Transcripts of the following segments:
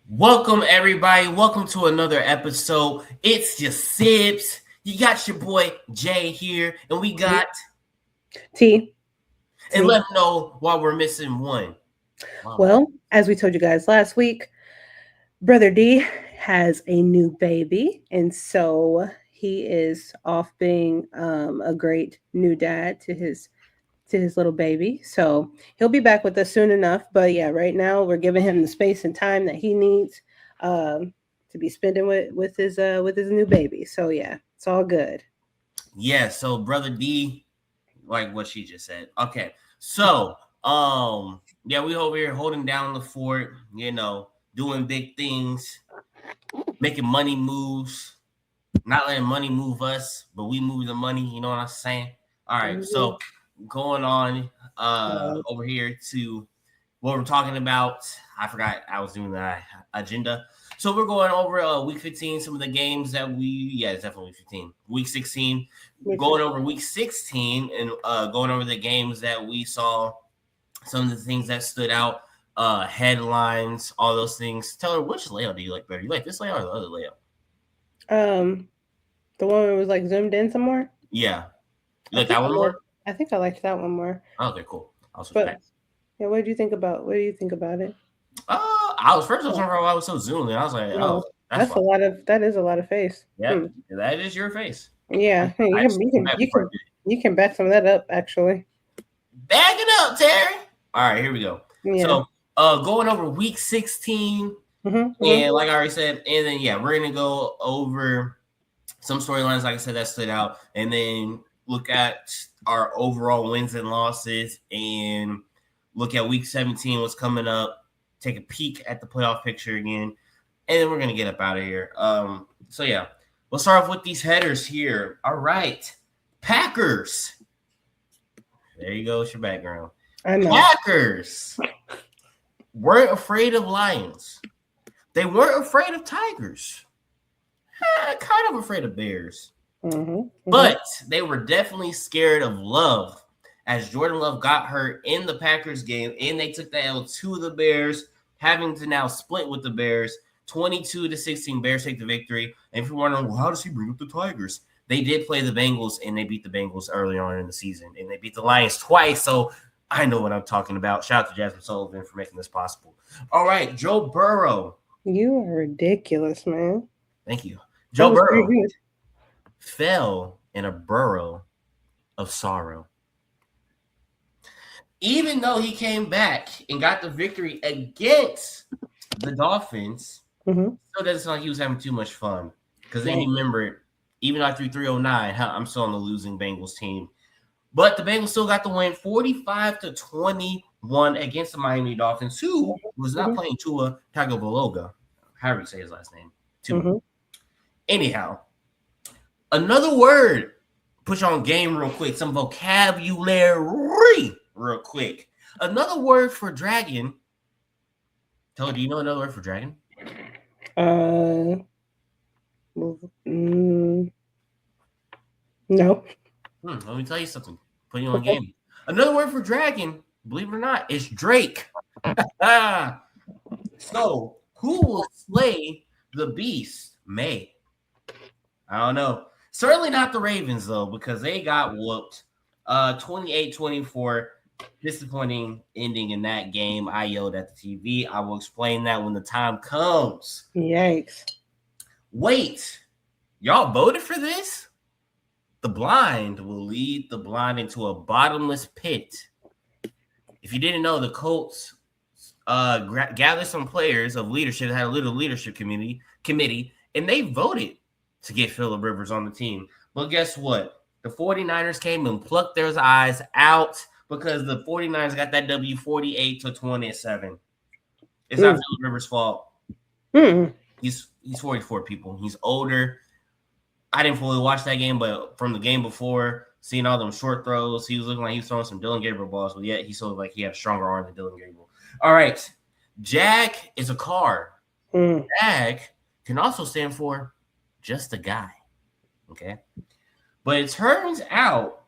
Welcome, everybody. Welcome to another episode. It's just Sibs. You got your boy Jay here, and we got T. and let them know why we're missing one. Wow. Well, as we told you guys last week, Brother D has a new baby, and so he is off being a great new dad to his little baby. So he'll be back with us soon enough. But yeah, right now we're giving him the space and time that he needs to be spending with his new baby. So yeah, it's all good. Yeah, so Brother D, like what she just said. Okay. So, yeah, we over here holding down the fort, doing big things, making money moves, not letting money move us, but we move the money, you know what I'm saying? All right, so going on over here to what we're talking about. I forgot I was doing the agenda. So we're going over week 15, some of the games that it's definitely week 15. Week 16, going over week 16 and going over the games that we saw, some of the things that stood out, headlines, all those things. Tell her, which layout do you like better? You like this layout or the other layout? The one that was like zoomed in somewhere? Yeah. You like that one more? I think I liked that one more. Okay, cool. I'll switch back. Yeah, what do you think about it? I was talking about why I was so zoomed in. I was like, that is a lot of face. Yeah, that is your face. Yeah, you can back some of that up actually. Back it up, Terry. All right, here we go. Yeah. So going over week 16, and like I already said, and then we're gonna go over some storylines, like I said, that stood out, and then look at our overall wins and losses, and look at week 17, what's coming up, take a peek at the playoff picture again, and then we're going to get up out of here. So, yeah, we'll start off with these headers here. All right, Packers. There you go. It's your background. I know. Packers weren't afraid of Lions. They weren't afraid of Tigers. Kind of afraid of Bears. But they were definitely scared of Love, as Jordan Love got hurt in the Packers game, and they took the L to the Bears, having to now split with the Bears. 22-16, Bears take the victory. And if you're wondering, well, how does he bring up the Tigers? They did play the Bengals, and they beat the Bengals early on in the season, and they beat the Lions twice, so I know what I'm talking about. Shout out to Jasmine Sullivan for making this possible. All right, Joe Burrow. You are ridiculous, man. Thank you. Joe Burrow fell in a burrow of sorrow. Even though he came back and got the victory against the Dolphins, still doesn't sound like he was having too much fun. Because then he remembered, even though I threw 309, I'm still on the losing Bengals team. But the Bengals still got the win 45-21 against the Miami Dolphins, who was not playing Tua Tagovailoa, however you say his last name. Anyhow, another word, put you on game real quick, some vocabulary real quick. Another word for dragon. Tell her, do you know another word for dragon? No. Let me tell you something. Put you on game. Another word for dragon, believe it or not, is Drake. So, who will slay the beast? May. I don't know. Certainly not the Ravens, though, because they got whooped. 28-24. Disappointing ending in that game. I yelled at the TV. I will explain that when the time comes. Yikes. Wait. Y'all voted for this? The blind will lead the blind into a bottomless pit. If you didn't know, the Colts gathered some players of leadership, had a little leadership committee, and they voted to get Phillip Rivers on the team. But guess what? The 49ers came and plucked their eyes out because the 49ers got that W 48-27. It's not Phillip Rivers' fault. He's 44, people. He's older. I didn't fully watch that game, but from the game before, seeing all them short throws, he was looking like he was throwing some Dylan Gabriel balls, but yet he still looked like he had a stronger arm than Dylan Gabriel. All right. Jag is a car. Jag can also stand for just a guy. Okay. But it turns out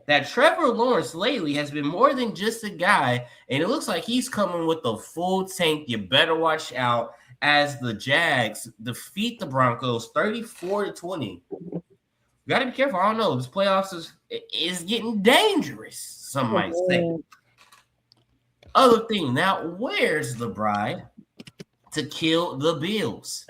that Trevor Lawrence lately has been more than just a guy, and it looks like he's coming with the full tank. You better watch out. as the Jags defeat the Broncos 34-20. You got to be careful. I don't know. This playoffs is getting dangerous, some might say. Other thing, now, where's the bride to kill the Bills?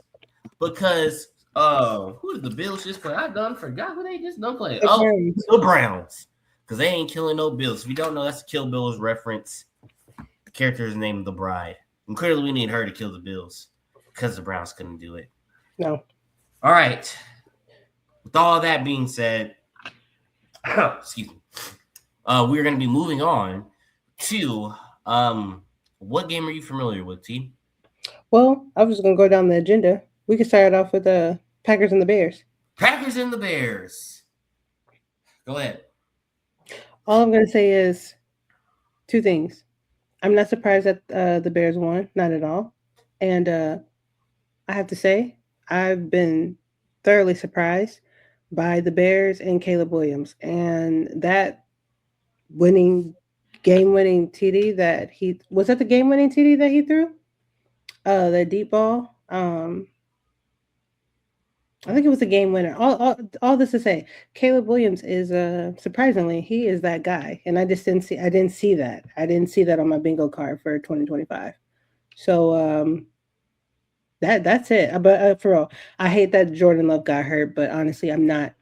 Because who did the Bills just play? I done forgot who they just done play. The Browns. Because they ain't killing no Bills. If you don't know, that's a Kill Bills reference. The character is named the Bride. And clearly we need her to kill the Bills. Because the Browns couldn't do it. No. All right. With all that being said, excuse me. We're going to be moving on to what game are you familiar with, T? Well, I was going to go down the agenda. We could start off with the Packers and the Bears. Packers and the Bears. Go ahead. All I'm going to say is two things. I'm not surprised that the Bears won. Not at all. And I have to say, I've been thoroughly surprised by the Bears and Caleb Williams. And that game-winning TD that he... Was that the game-winning TD that he threw? The deep ball. I think it was a game winner. All this to say, Caleb Williams is surprisingly, he is that guy, and I didn't see that. I didn't see that on my bingo card for 2025. So that's it. But for real, I hate that Jordan Love got hurt, but honestly, I'm not.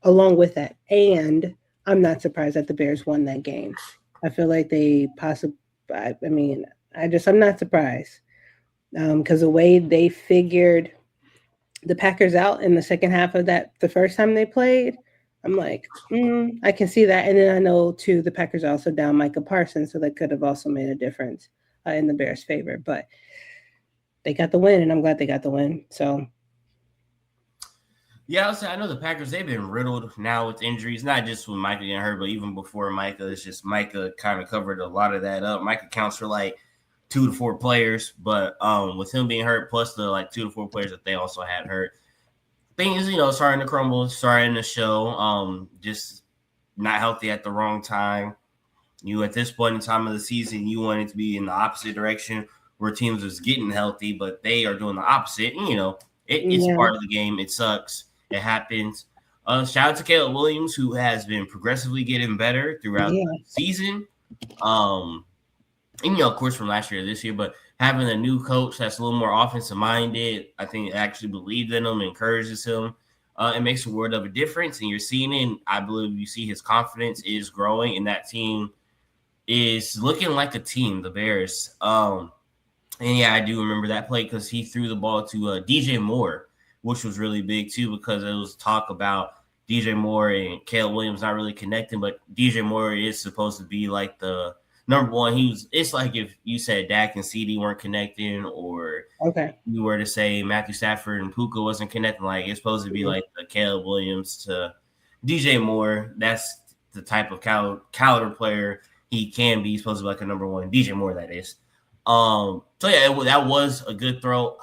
Along with that, and I'm not surprised that the Bears won that game. I feel like they possibly. I'm not surprised because the way they figured the Packers out in the second half of that, the first time they played, I'm like, I can see that. And then I know, too, the Packers also down Micah Parsons, so that could have also made a difference in the Bears' favor. But they got the win, and I'm glad they got the win. So, yeah, I know the Packers, they've been riddled now with injuries, not just with Micah getting hurt, but even before Micah, it's just Micah kind of covered a lot of that up. Micah counts for like 2 to 4 players, but with him being hurt, plus the like 2 to 4 players that they also had hurt, things starting to crumble, starting to show. Just not healthy at the wrong time. You at this point in time of the season, you wanted to be in the opposite direction where teams was getting healthy, but they are doing the opposite. And, it's part of the game. It sucks. It happens. Shout out to Caleb Williams, who has been progressively getting better throughout the season. And, of course, from last year to this year, but having a new coach that's a little more offensive minded, I think it actually believes in him, encourages him. It makes a world of a difference, and you're seeing it. I believe you see his confidence is growing, and that team is looking like a team, the Bears. And, yeah, I do remember that play because he threw the ball to DJ Moore, which was really big, too, because it was talk about DJ Moore and Caleb Williams not really connecting, but DJ Moore is supposed to be like the number one. It's like if you said Dak and CD weren't connecting, or you were to say Matthew Stafford and Puka wasn't connecting. Like, it's supposed to be like the Caleb Williams to DJ Moore. That's the type of caliber player he can be. He's supposed to be like a number one. DJ Moore, that is. So yeah, that was a good throw.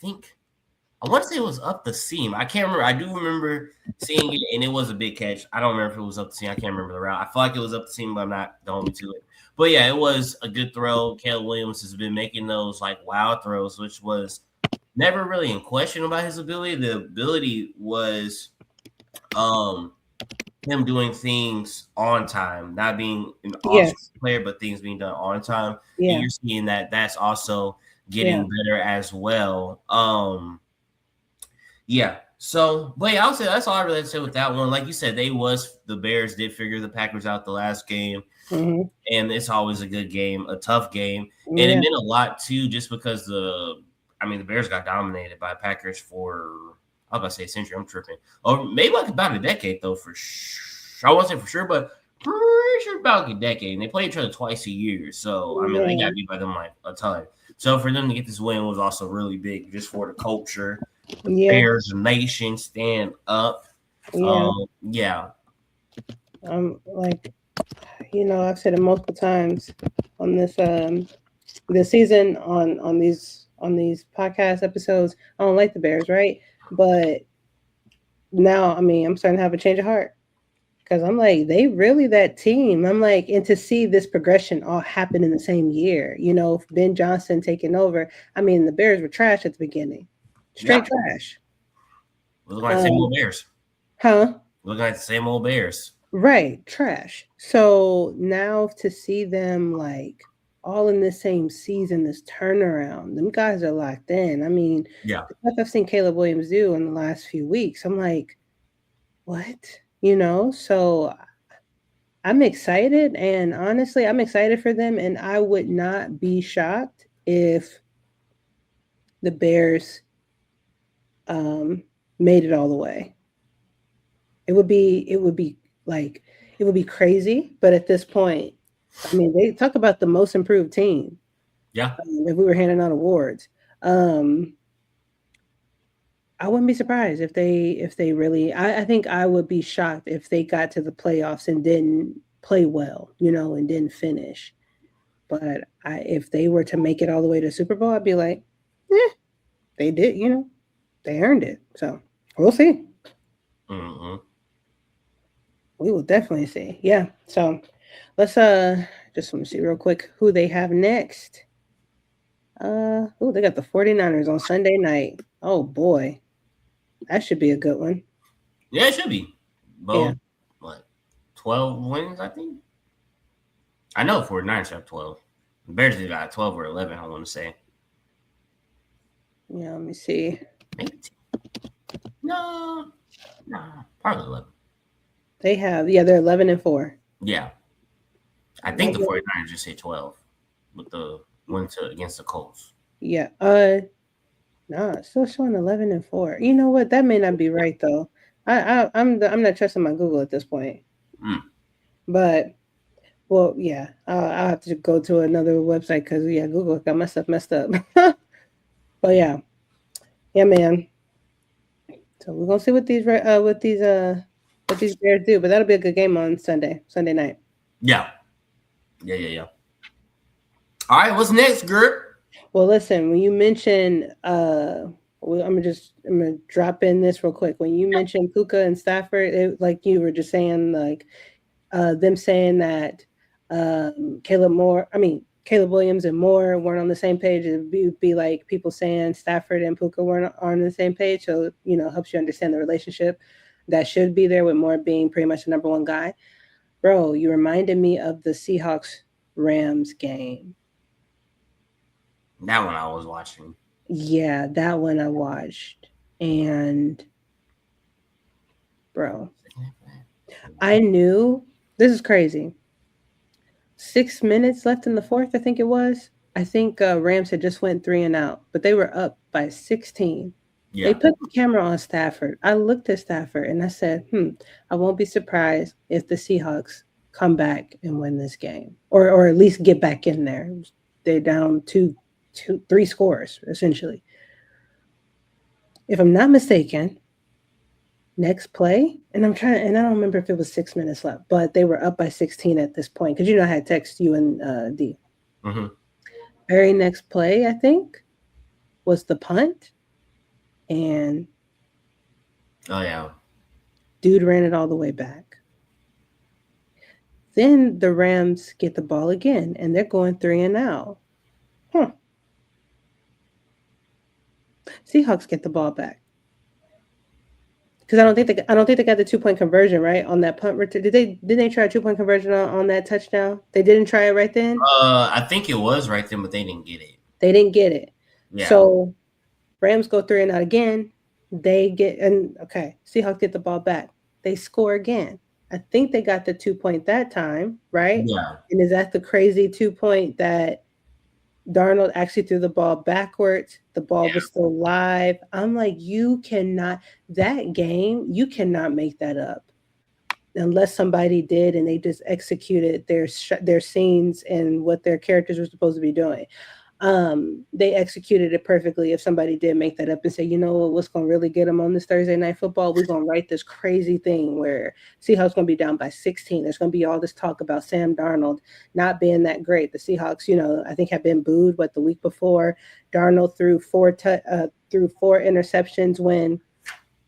I want to say it was up the seam. I can't remember. I do remember seeing it, and it was a big catch. I don't remember if it was up the seam. I can't remember the route. I feel like it was up the seam, but I'm not the homie to it. But, yeah, it was a good throw. Caleb Williams has been making those, like, wild throws, which was never really in question about his ability. The ability was him doing things on time, not being an awesome player, but things being done on time. Yeah. And you're seeing that that's also getting better as well. Yeah. So, but yeah, I'll say that's all I really have to say with that one. Like you said, the Bears did figure the Packers out the last game. Mm-hmm. And it's always a good game, a tough game. And it meant a lot, too, just because the Bears got dominated by Packers for, I was about to say a century. I'm tripping. Or maybe like about a decade, though, for sure. I won't say for sure, but pretty sure about a decade. And they play each other twice a year. So, they got beat by them like a ton. So, for them to get this win was also really big just for the culture. The Bears Nation stand up. Yeah. I've said it multiple times on this season on these podcast episodes. I don't like the Bears, right? But now, I'm starting to have a change of heart Because I'm like, they really that team. I'm like, and to see this progression all happen in the same year, Ben Johnson taking over. I mean, the Bears were trash at the beginning, straight trash. We're looking at the same old Bears. Huh? Looking at the same old Bears. Right, trash. So now to see them like all in the same season, this turnaround, them guys are locked in. I mean, yeah, the stuff I've seen Caleb Williams do in the last few weeks, I'm like, what? So I'm excited, and honestly, I'm excited for them, and I would not be shocked if the Bears made it all the way. It would be like it would be crazy, but at this point, I mean, they talk about the most improved team. Yeah. If we were handing out awards, I wouldn't be surprised if they really. I think I would be shocked if they got to the playoffs and didn't play well, and didn't finish. But if they were to make it all the way to Super Bowl, I'd be like, they did, they earned it. So we'll see. Mm-hmm. We will definitely see. Yeah. So let's just want to see real quick who they have next. They got the 49ers on Sunday night. Oh boy. That should be a good one. Yeah, it should be. Both, what, 12 wins, I think? I know 49ers have 12. The Bears got 12 or 11, I want to say. Yeah, let me see. Maybe 10. No, probably 11. They have, they're 11-4. Yeah. I think the 49ers just hit 12 with the win against the Colts. Yeah. No, it's still showing 11-4. You know what? That may not be right though. I'm not trusting my Google at this point. But well, yeah, I'll have to go to another website because Google got my stuff messed up. But yeah, man. So we're gonna see what these Bears do. But that'll be a good game on Sunday night. Yeah. All right, what's next, Gert? Well, listen, when you mention I'm gonna drop in this real quick. When you mentioned Puka and Stafford, like you were just saying, like them saying that Caleb Williams and Moore weren't on the same page. It would be like people saying Stafford and Puka weren't on the same page. So helps you understand the relationship that should be there with Moore being pretty much the number one guy. Bro, you reminded me of the Seahawks Rams game. That one I was watching. Yeah, that one I watched. And bro, I knew this is crazy. 6 minutes left in the fourth, I think it was. I think Rams had just went 3 and out, but they were up by 16. Yeah. They put the camera on Stafford. I looked at Stafford and I said, I won't be surprised if the Seahawks come back and win this game, or at least get back in there. They're down 3 scores, essentially. If I'm not mistaken, next play, and I don't remember if it was 6 minutes left, but they were up by 16 at this point, because I had texted you and D. Mm-hmm. Very next play, I think, was the punt, and dude ran it all the way back. Then the Rams get the ball again, and they're going 3 and out. Seahawks get the ball back. Because I don't think they got the 2-point conversion right on that punt return. Did they try a 2-point conversion on that touchdown? They didn't try it right then. I think it was right then, but they didn't get it. They didn't get it. Yeah. So Rams go 3 and out again. Seahawks get the ball back. They score again. I think they got the 2-point that time, right? Yeah. And is that the crazy 2-point that Darnold actually threw the ball backwards? The ball was still live. I'm like, you cannot make that up unless somebody did and they just executed their scenes and what their characters were supposed to be doing. They executed it perfectly. If somebody did make that up and say, you know what's going to really get them on this Thursday night football, we're going to write this crazy thing where Seahawks going to be down by 16. There's going to be all this talk about Sam Darnold not being that great. The Seahawks, I think have been booed the week before. Darnold threw 4 interceptions when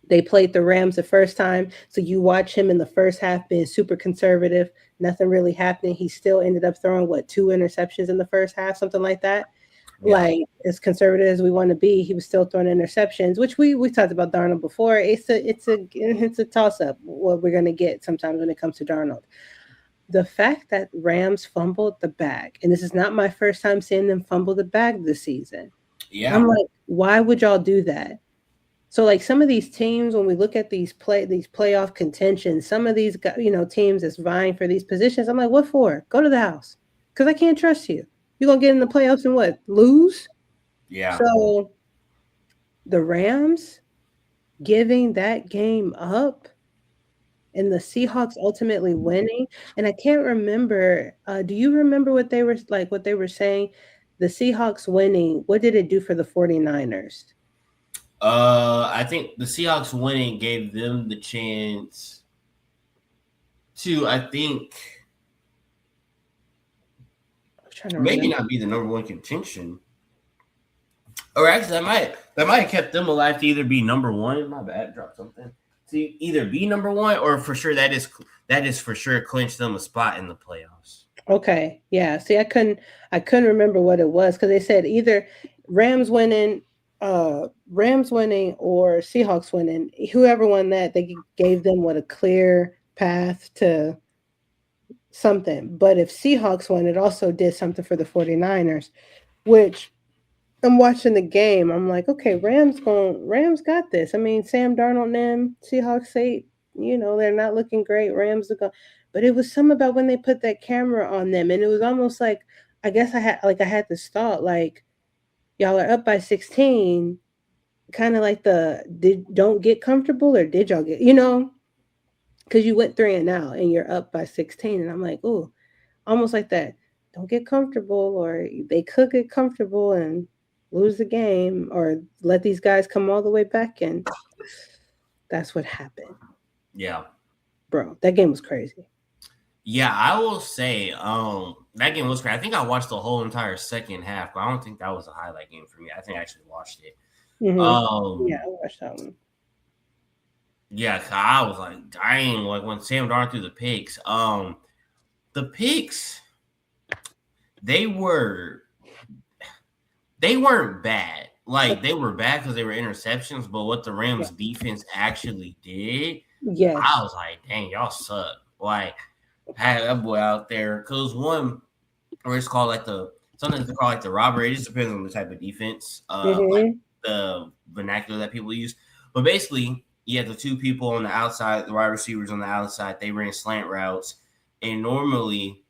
They played the Rams the first time, so you watch him in the first half being super conservative, nothing really happening. He still ended up throwing what, 2 interceptions in the first half, something like that. Yeah. Like as conservative as we want to be, he was still throwing interceptions, which we talked about Darnold before. It's a toss up what we're gonna get sometimes when it comes to Darnold. The fact that Rams fumbled the bag, and this is not my first time seeing them fumble the bag this season. Yeah. I'm like, why would y'all do that? So like some of these teams, when we look at these playoff contentions, some of these teams that's vying for these positions, I'm like, what for? Go to the house, because I can't trust you. You're gonna get in the playoffs and what, lose? Yeah. So the Rams giving that game up and the Seahawks ultimately winning. And I can't remember. Do you remember what they were like? What they were saying? The Seahawks winning. What did it do for the 49ers? I think the Seahawks winning gave them the chance to, I think, maybe not be the number one contention. Or actually, that might have kept them alive to either be number one. My bad, drop something. To either be number one, or for sure that is for sure clinched them a spot in the playoffs. Okay, yeah. See, I couldn't remember what it was because they said either Rams winning or Seahawks winning. Whoever won that, they gave them a clear path to something. But if Seahawks won, it also did something for the 49ers, which I'm watching the game. I'm like, okay, Rams got this. I mean, Sam Darnold and them, Seahawks say, they're not looking great. Rams are going. But it was something about when they put that camera on them, and it was almost like, I guess I had this thought, like, y'all are up by 16, kind of like don't get comfortable, or did y'all get, because you went 3-0 and you're up by 16, and I'm like, oh, almost like that. Don't get comfortable, or they could get comfortable and lose the game, or let these guys come all the way back in. That's what happened. Yeah. Bro, that game was crazy. Yeah, I will say, that game was crazy. I think I watched the whole entire second half, but I don't think that was a highlight game for me. I think I actually watched it. Mm-hmm. Yeah, I watched that one. Yeah, I was like, dang, like when Sam Darnold threw the picks. The picks, they weren't bad. Like, they were bad because they were interceptions, but what the Rams defense actually did, I was like, dang, y'all suck. Like, I had that boy out there, because one, or it's called sometimes they call the robbery. It just depends on the type of defense, like the vernacular that people use. But basically, you had the two people on the outside, the wide receivers on the outside, they ran slant routes. And normally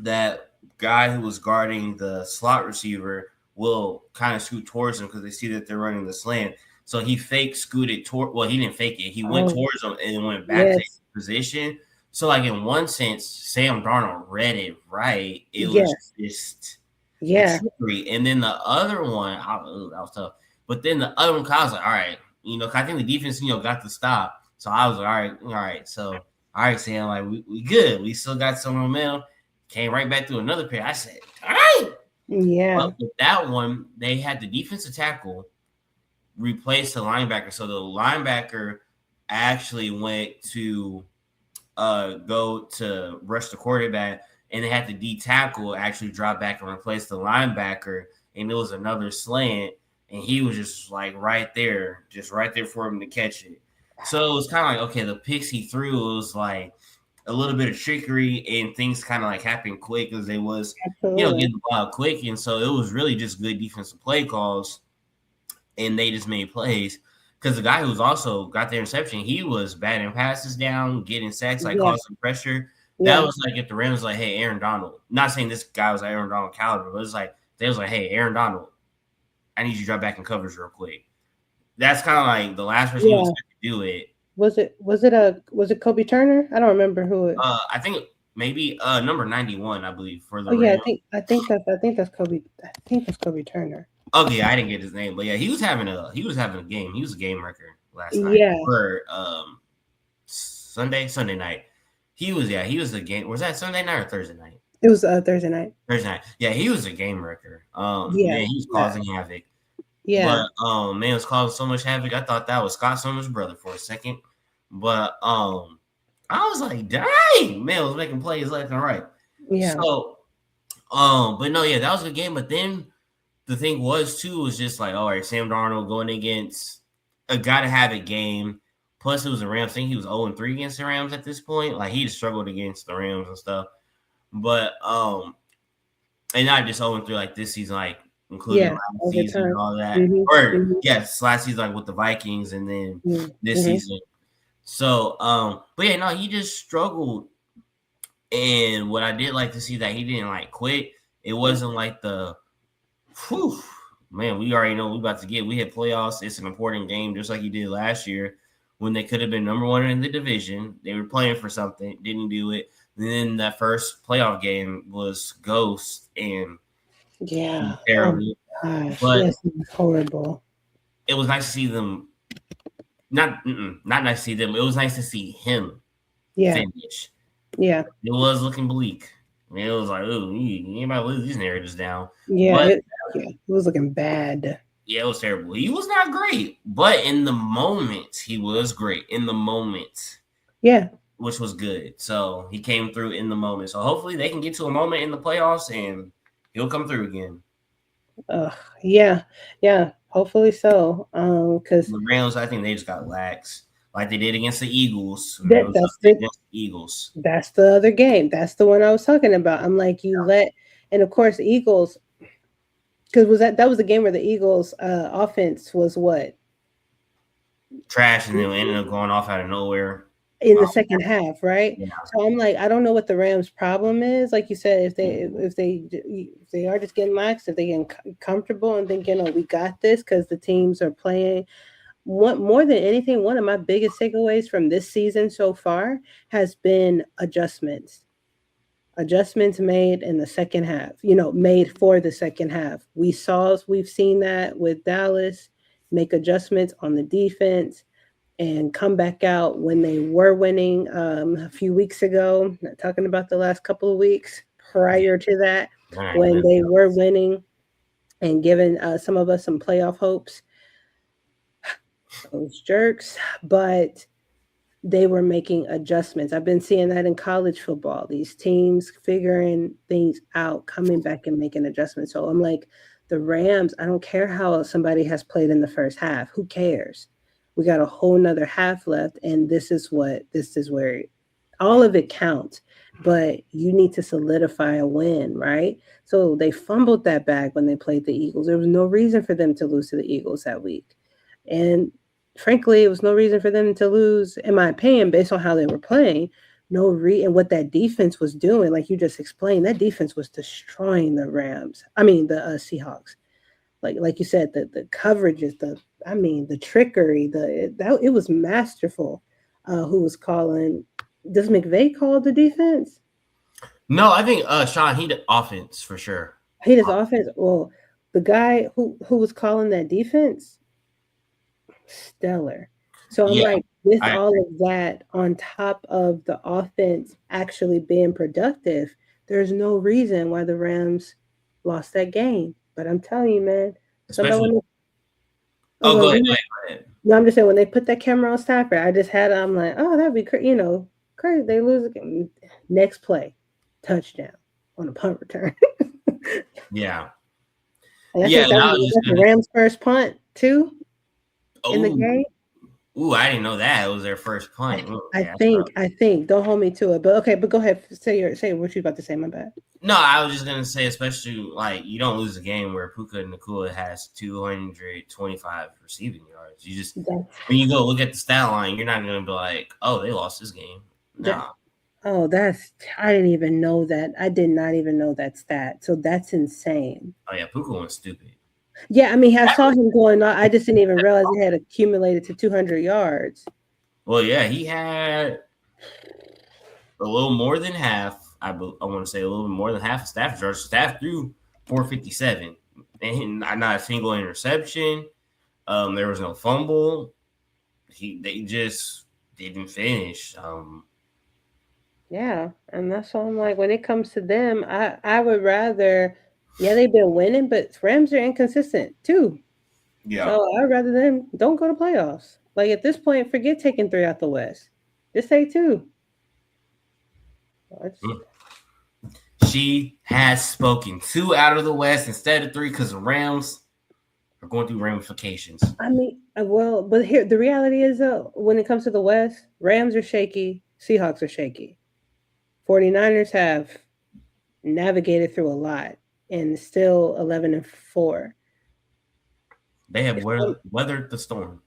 that guy who was guarding the slot receiver will kind of scoot towards him because they see that they're running the slant. So he scooted toward. Well, he didn't fake it. He went towards them and went back to his position. So, like, in one sense, Sam Darnold read it right. It was just trickery. And then the other one, that was tough. But then the other one, I was like, all right, I think the defense, got the stop. So I was like, all right. So, all right, Sam, like, we good. We still got some momentum. Came right back to another pair. I said, all right. Yeah. But with that one, they had the defensive tackle replace the linebacker. So the linebacker actually went to go to rush the quarterback, and they had the D tackle actually drop back and replace the linebacker, and it was another slant, and he was just like right there for him to catch it. So it was kind of like, okay, the picks he threw, it was like a little bit of trickery, and things kind of like happened quick because they was getting the ball out quick, and so it was really just good defensive play calls, and they just made plays. Because the guy who's also got the interception, he was batting passes down, getting sacks, like causing pressure. That was like if the Rams was like, hey, Aaron Donald. Not saying this guy was like Aaron Donald caliber, but it's like they was like, hey, Aaron Donald, I need you to drop back in coverage real quick. That's kind of like the last person you expect to do it. Was it Kobe Turner? I don't remember who it. I think maybe number 91, I believe, for the Rams. I think that's Kobe. I think that's Kobe Turner. Okay, I didn't get his name, but yeah, he was having a game. He was a game record last night for Sunday night. He was the game. Was that Sunday night or Thursday night? It was Thursday night. Thursday night. Yeah, he was a game record. Man, he was causing havoc. Yeah. But man was causing so much havoc. I thought that was Scott Summers' brother for a second. But I was like, dang, man was making plays left and right. Yeah. So but no, yeah, that was a good game. But then the thing was just like, all right, Sam Darnold going against a gotta have it game. Plus, it was the Rams. I think he was 0-3 against the Rams at this point. Like he struggled against the Rams and stuff. But and not just 0-3 like this season, like including last season and all that. Yes, last season like with the Vikings and then this season. So but yeah, no, he just struggled. And what I did like to see that he didn't like quit. It wasn't like the whew, man, we already know we about to get. We hit playoffs. It's an important game, just like you did last year when they could have been number one in the division. They were playing for something, didn't do it. And then that first playoff game was ghost and terrible. Oh, gosh, yes, it was horrible. It was nice to see them. Not nice to see them. It was nice to see him finish. Yeah, it was looking bleak. I mean, it was like, oh, anybody lose these narratives down. Yeah, it was looking bad. Yeah, it was terrible. He was not great, but in the moment, he was great. In the moment. Yeah. Which was good. So he came through in the moment. So hopefully they can get to a moment in the playoffs and he'll come through again. Yeah. Hopefully so. Because the Rams, I think they just got lax, like they did against the Eagles. That's the Eagles. That's the other game. That's the one I was talking about. I'm like, and of course, Eagles. Because that was the game where the Eagles' offense was what? Trash, and then ended up going off out of nowhere in the second half, right? Yeah. So I'm like, I don't know what the Rams' problem is. Like you said, if they are just getting lax, if they get comfortable and thinking, oh, we got this, because the teams are playing. More than anything, one of my biggest takeaways from this season so far has been adjustments. Adjustments made in the second half, made for the second half. We've seen that with Dallas, make adjustments on the defense and come back out when they were winning a few weeks ago, not talking about the last couple of weeks prior to that, when they were winning and giving some of us some playoff hopes. Those jerks, but they were making adjustments. I've been seeing that in college football, these teams figuring things out, coming back and making adjustments. So I'm like, the Rams, I don't care how somebody has played in the first half. Who cares? We got a whole nother half left. And this is where all of it counts. But you need to solidify a win, right? So they fumbled that bag when they played the Eagles. There was no reason for them to lose to the Eagles that week. And frankly, it was no reason for them to lose, in my opinion, based on how they were playing. And what that defense was doing, like you just explained, that defense was destroying the Seahawks. Like you said, the coverages, the trickery, it was masterful. Who was calling? Does McVay call the defense? No, I think Sean, he did offense for sure. He does offense. Well, the guy who was calling that defense, stellar. So I'm like, with all of that on top of the offense actually being productive, there's no reason why the Rams lost that game. But I'm telling you, man. Go ahead. No, I'm just saying, when they put that camera on Stafford, I'm like, oh, that'd be crazy. Crazy. They lose again. Next play, touchdown on a punt return. Yeah. And I think that was the Rams' first punt too in the game. Ooh, I didn't know that it was their first punt. I think. Don't hold me to it, but okay. But go ahead. Say what you about to say. My bad. No, I was just gonna say, especially like you don't lose a game where Puka Nacua has 225 receiving yards. You just when you go look at the stat line, you're not gonna be like, oh, they lost this game. No. I didn't even know that. I did not even know that stat. So that's insane. Oh yeah, Puka went stupid. Yeah, I mean, I saw him going on. I just didn't even realize he had accumulated to 200 yards. Well, yeah, he had a little more than half. I want to say a little more than half of Stafford's yards. Staff threw 457, and not a single interception. There was no fumble. They just didn't finish. Yeah, and that's why I'm like, when it comes to them, I would rather. Yeah, they've been winning, but Rams are inconsistent too. Yeah. So I'd rather them don't go to playoffs. Like at this point, forget taking 3 out the West. Just take 2. She has spoken. 2 out of the West instead of 3 because the Rams are going through ramifications. I mean, well, but here the reality is though, when it comes to the West, Rams are shaky, Seahawks are shaky. 49ers have navigated through a lot and still 11-4. They have weathered the storm.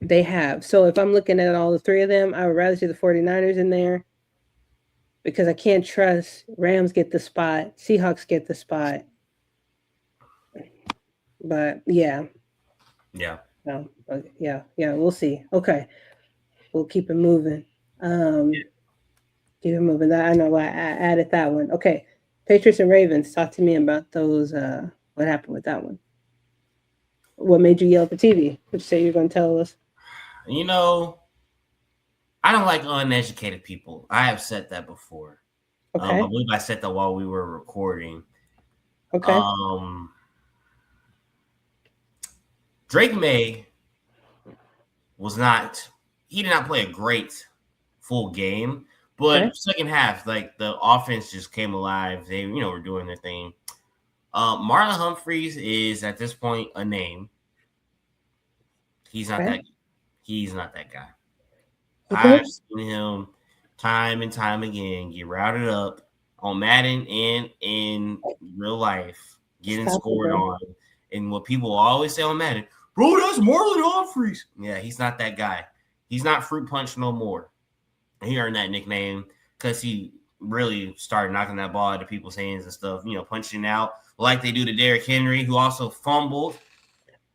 They have. So if I'm looking at all the 3 of them, I would rather see the 49ers in there because I can't trust Rams get the spot, Seahawks get the spot. But yeah. Yeah. No, yeah, we'll see. Okay. We'll keep it moving. Keep it moving. That I know why I added that one. Okay. Patriots and Ravens. Talk to me about those. What happened with that one? What made you yell at the TV? What you say you're going to tell us? You know, I don't like uneducated people. I have said that before. Okay. I believe I said that while we were recording. Okay. Drake May he did not play a great full game, but second half, like the offense just came alive. They, were doing their thing. Marlon Humphreys is at this point a name. He's not that guy. Okay. I've seen him time and time again get routed up on Madden and in real life, getting scored on. And what people always say on Madden, bro, that's Marlon Humphreys. Yeah, he's not that guy. He's not Fruit Punch no more. He earned that nickname because he really started knocking that ball out of people's hands and stuff, punching out like they do to Derrick Henry, who also fumbled.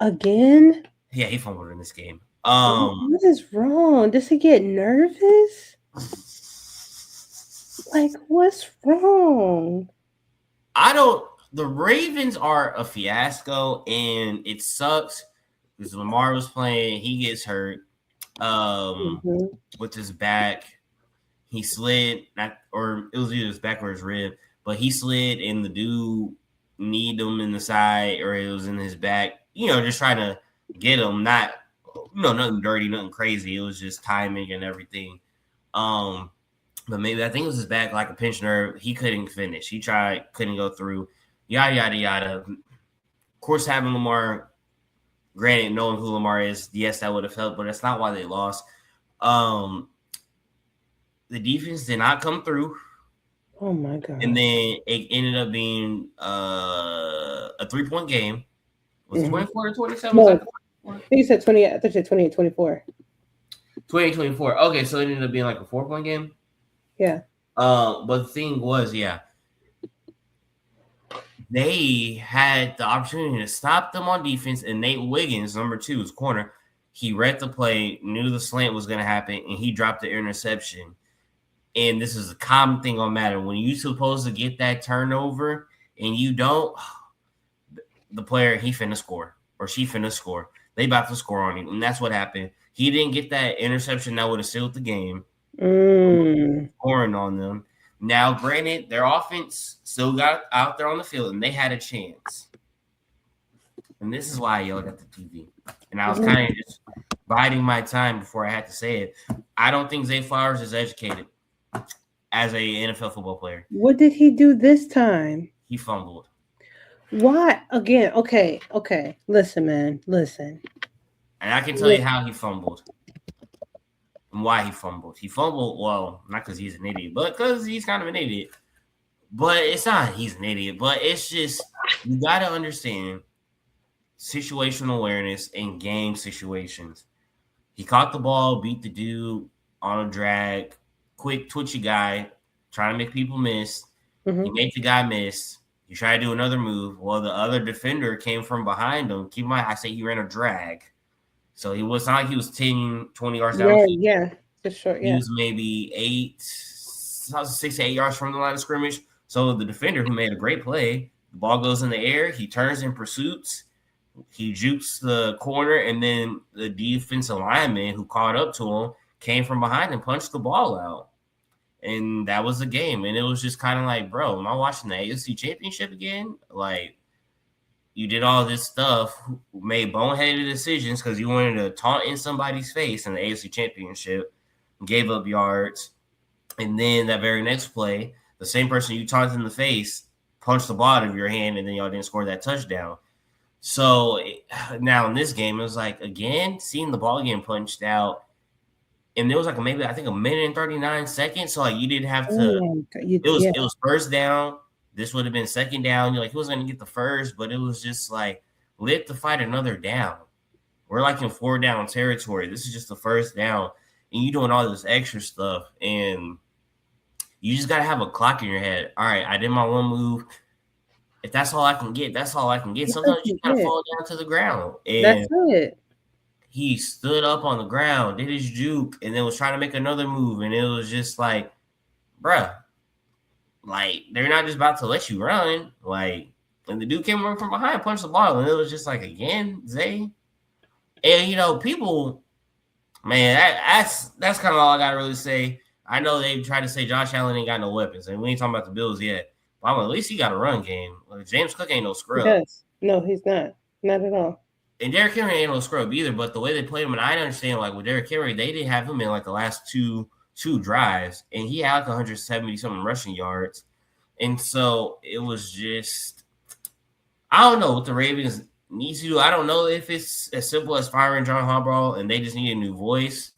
Again? Yeah, he fumbled in this game. What is wrong? Does he get nervous? Like, what's wrong? The Ravens are a fiasco, and it sucks because Lamar was playing. He gets hurt with his back. He slid, or it was either his back or his rib, but he slid, and the dude kneed him in the side, or it was in his back. Just trying to get him. Not, nothing dirty, nothing crazy. It was just timing and everything. But maybe I think it was his back, like a pinched nerve. He couldn't finish. He tried, couldn't go through. Yada yada yada. Of course, having Lamar, granted, knowing who Lamar is, yes, that would have helped, but that's not why they lost. The defense did not come through. Oh my god! And then it ended up being a 3-point game. Was it 24 or 27? No, I think you said 20. I thought you said 28, 24. 24. Okay, so it ended up being like a 4-point game. Yeah. But the thing was, they had the opportunity to stop them on defense, and Nate Wiggins, number 2, his corner, he read the play, knew the slant was going to happen, and he dropped the interception. And this is a common thing on Madden. When you're supposed to get that turnover and you don't, the player, he finna score or she finna score. They about to score on him. And that's what happened. He didn't get that interception that would have sealed the game. Scoring on them. Now, granted, their offense still got out there on the field and they had a chance. And this is why I yelled at the TV. And I was kind of just biding my time before I had to say it. I don't think Zay Flowers is educated as a NFL football player. What did he do this time? He fumbled. What? Again, okay. Listen, man, listen. And I can tell you how he fumbled and why he fumbled. He fumbled, well, not because he's an idiot, but because he's kind of an idiot. But it's not he's an idiot, but it's just you got to understand situational awareness in game situations. He caught the ball, beat the dude on a drag, quick, twitchy guy, trying to make people miss. He made the guy miss. He tried to do another move. Well, the other defender came from behind him. Keep in mind, I say he ran a drag. So it was not like he was 10, 20 yards down. Yeah, just short, He was maybe 6 to 8 yards from the line of scrimmage. So the defender who made a great play, the ball goes in the air. He turns in pursuits. He jukes the corner, and then the defensive lineman who caught up to him came from behind and punched the ball out. And that was the game. And it was just kind of like, bro, am I watching the AFC Championship again? Like, you did all this stuff, made boneheaded decisions because you wanted to taunt in somebody's face in the AFC Championship, gave up yards, and then that very next play, the same person you taunted in the face punched the ball out of your hand, and then y'all didn't score that touchdown. So now in this game, it was like, again, seeing the ball getting punched out, and there was like maybe I think a minute and 39 seconds. So like you didn't have to. It was first down. This would have been second down. You're like, he was going to get the first, but it was just like, let the fight another down. We're like in 4-down territory. This is just the first down, and you doing all this extra stuff, and you just got to have a clock in your head. All right, I did my one move. If that's all I can get, that's all I can get. Sometimes you got to fall down to the ground. And that's it. He stood up on the ground, did his juke, and then was trying to make another move, and it was just like, bruh, like, they're not just about to let you run. Like, and the dude came from behind, punched the ball, and it was just like, again, Zay. And, people, man, that's kind of all I got to really say. I know they tried to say Josh Allen ain't got no weapons, and we ain't talking about the Bills yet. But at least he got a run game. Like, James Cook ain't no scrub. Yes. No, he's not. Not at all. And Derrick Henry ain't no scrub either, but the way they played him, and I understand, like, with Derrick Henry, they didn't have him in, like, the last two drives, and he had, like, 170-something rushing yards. And so it was just – I don't know what the Ravens need to do. I don't know if it's as simple as firing John Harbaugh and they just need a new voice.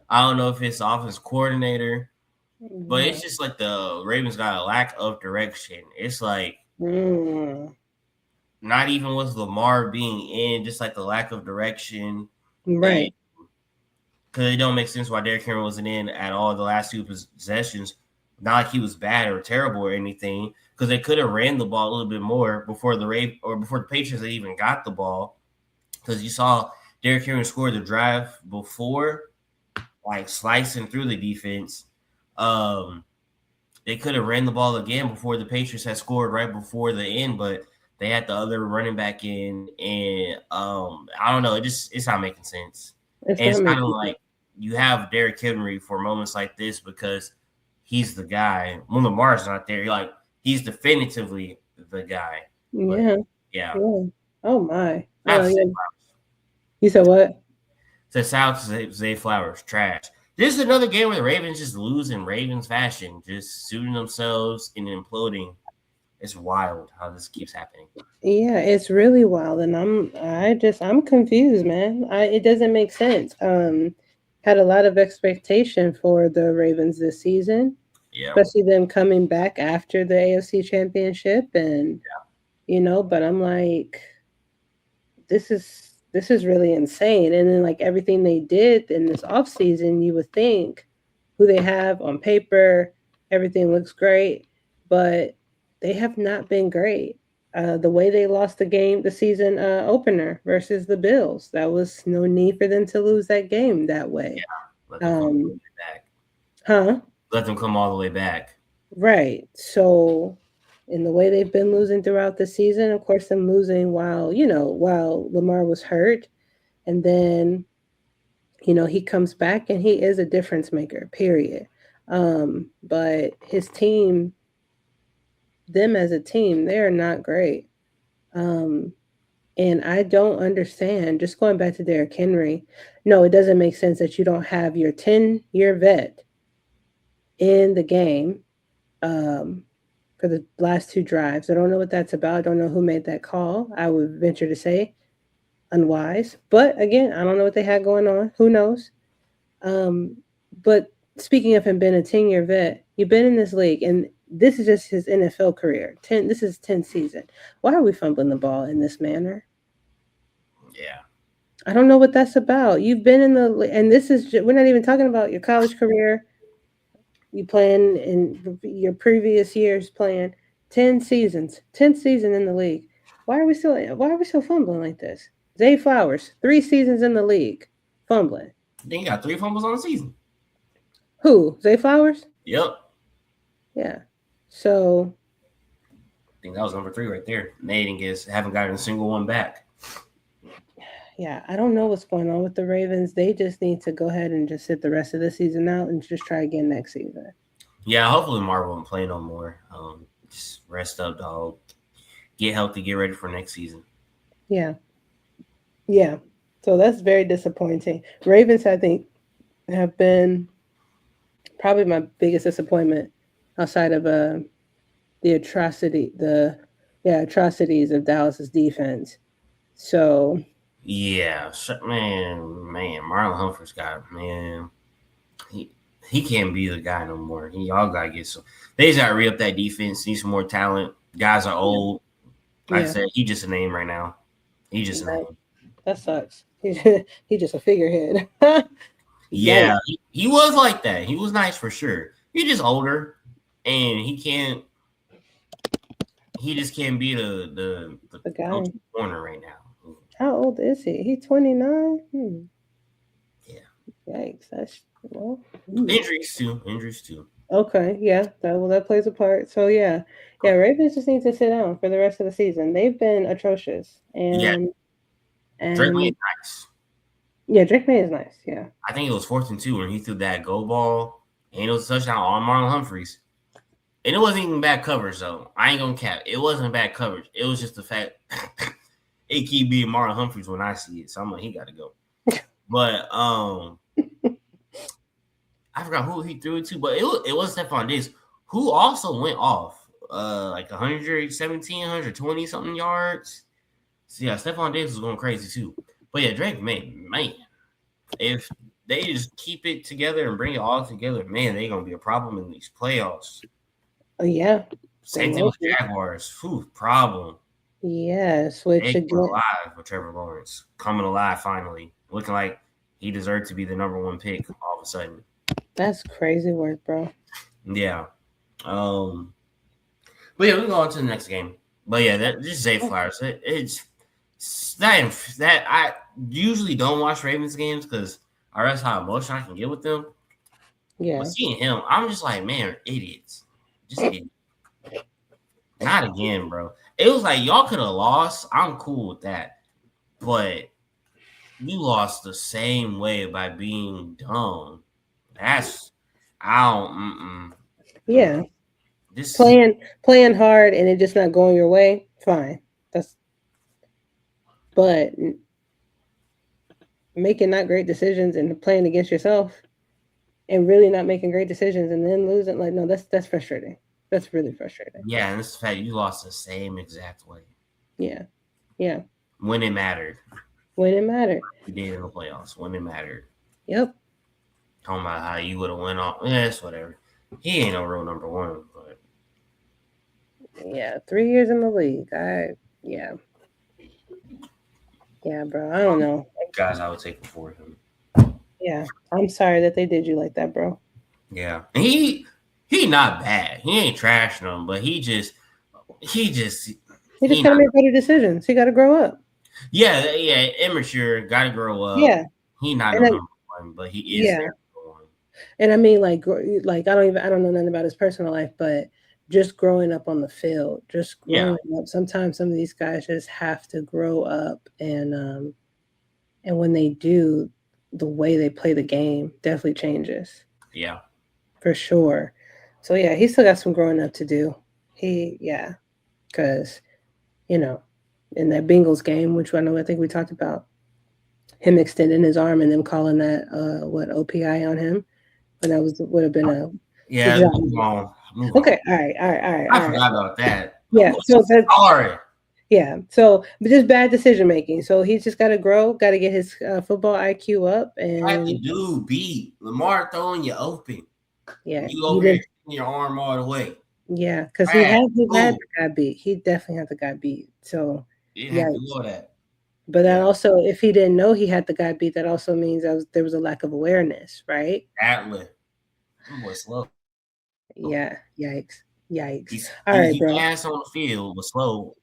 I don't know if it's the offense coordinator. But it's just like the Ravens got a lack of direction. It's like not even with Lamar being in, just like the lack of direction. Right. Because it don't make sense why Derrick Henry wasn't in at all the last two possessions. Not like he was bad or terrible or anything, because they could have ran the ball a little bit more before the Patriots had even got the ball. Because you saw Derrick Henry score the drive before, like slicing through the defense. They could have ran the ball again before the Patriots had scored right before the end, but they had the other running back in, and I don't know. It's not making sense. It's kind of like you have Derrick Henry for moments like this because he's the guy. When Lamar's not there, you're like, he's definitively the guy. But, yeah. Oh my. You said what? South Zay Flowers, trash. This is another game where the Ravens just lose in Ravens fashion, just shooting themselves and imploding. It's wild how this keeps happening. Yeah, it's really wild, and I'm confused, man. It doesn't make sense. Had a lot of expectation for the Ravens this season, especially them coming back after the AFC Championship, and but I'm like, this is really insane. And then like everything they did in this offseason, you would think who they have on paper, everything looks great, but they have not been great. The way they lost the season opener versus the Bills, that was no need for them to lose that game that way. Yeah, let them come all the way back. Huh? Let them come all the way back. Right. So, in the way they've been losing throughout the season, of course, them losing while Lamar was hurt, and then he comes back and he is a difference maker. Period. But his team. Them as a team, they're not great. And I don't understand, just going back to Derrick Henry, no, it doesn't make sense that you don't have your 10-year vet in the game for the last two drives. I don't know what that's about. I don't know who made that call. I would venture to say unwise. But again, I don't know what they had going on. Who knows? But speaking of him being a 10-year vet, you've been in this league, and this is just his NFL career. This is 10th season. Why are we fumbling the ball in this manner? Yeah. I don't know what that's about. You've been in and this is, we're not even talking about your college career. You playing in your previous years playing 10 seasons, 10th season in the league. Why are we still fumbling like this? Zay Flowers, 3 seasons in the league, fumbling. Then you got 3 fumbles on the season. Who? Zay Flowers? Yep. Yeah. So I think that was number 3 right there. Haven't gotten a single one back. Yeah, I don't know what's going on with the Ravens. They just need to go ahead and just sit the rest of the season out and just try again next season. Yeah, hopefully Marvel won't play no more. Just rest up, dog. get healthy, get ready for next season. Yeah. Yeah. So that's very disappointing. Ravens, I think, have been probably my biggest disappointment outside of the atrocities of Dallas's defense. So Yeah, man, Marlon Humphrey's got he he can't be the guy no more. Y'all gotta get some. They just gotta re up that defense. Need some more talent. Guys are old. Like I said, he just a name right now. He just a name. That sucks. He's just a figurehead. Yeah, he was like that. He was nice for sure. He's just older, and he just can't be the guy corner right now. How old is he? He's 29. Yeah. Yikes. That's Injuries too. Okay, yeah, that plays a part. So yeah, Ravens just need to sit down for the rest of the season. They've been atrocious, and Drake May is nice. Yeah, Drake May is nice. Yeah, I think it was 4th and 2 when he threw that go ball, and it was a touchdown on Marlon Humphreys. And it wasn't even bad coverage, though. I ain't gonna cap. It wasn't bad coverage. It was just the fact it keep being Marlon Humphreys when I see it. So I'm like, he got to go. But I forgot who he threw it to, but it was Stephon Diggs, who also went off like 117, 120 something yards. So yeah, Stephon Diggs was going crazy too. But yeah, Drake May, man, if they just keep it together and bring it all together, man, they're gonna be a problem in these playoffs. Oh yeah. Same thing with Jaguars. Problem. Yeah, switch again. Alive with Trevor Lawrence coming alive finally, looking like he deserved to be the number 1 pick all of a sudden. That's crazy work, bro. Yeah. But yeah, we'll go on to the next game. But yeah, that just Zay Flowers. It's that I usually don't watch Ravens games because I realize how emotional I can get with them. Yeah. But seeing him, I'm just like, man, idiots. Just idiots. Not again, bro. It was like y'all could have lost. I'm cool with that. But you lost the same way by being dumb. That's I don't. Yeah. This playing hard and it just not going your way. Fine. But making not great decisions and playing against yourself and really not making great decisions and then losing, like, no, that's frustrating. That's really frustrating. Yeah, and it's the fact you lost the same exact way. Yeah. Yeah. When it mattered. When it mattered. You did in the playoffs. When it mattered. Yep. Talking about how you would have went off. Yeah, it's whatever. He ain't no real number 1, but yeah, 3 years in the league. Yeah, bro. I don't know. Guys, I would take before him. Yeah, I'm sorry that they did you like that, bro. Yeah, and he not bad. He ain't trashing them, but he just gotta make better decisions. He got to grow up. Yeah, immature. Got to grow up. Yeah, he not number 1, but he is there. And I mean, like I don't know nothing about his personal life, but just growing up on the field, just growing up. Sometimes some of these guys just have to grow up, and when they do, the way they play the game definitely changes. Yeah, for sure. So yeah, he still got some growing up to do. Because in that Bengals game, which I think we talked about, him extending his arm and them calling that OPI on him. And that would have been a move on. Okay, all right. I forgot about that. Yeah, so that's sorry. Yeah, so but just bad decision making. So he's just got to grow, got to get his football IQ up, and like the dude beat Lamar throwing you open. Yeah, you over here your arm all the way. Yeah, because he had the guy beat. He definitely had the guy beat. So you have to know that. But that also, if he didn't know he had the guy beat, that also means there was a lack of awareness, right? Exactly. Was slow. Yeah. Yikes. All right, bro. Ass on the field was slow.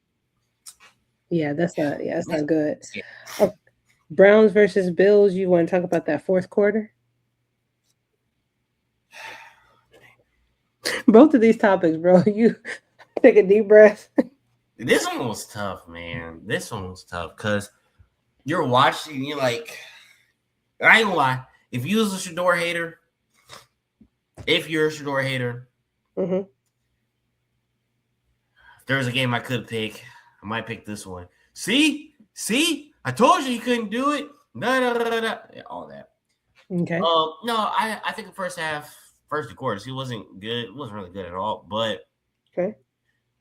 Yeah, that's not good. Yeah. Browns versus Bills. You want to talk about that fourth quarter? Both of these topics, bro. You take a deep breath. This one was tough, man. This one was tough because you're watching. You're like, I ain't gonna lie. If you was a Shador hater, mm-hmm. There's a game I could pick. I might pick this one. See, I told you couldn't do it. Yeah, all that. Okay. No, I think the first two quarters, he wasn't good. It wasn't really good at all. But okay,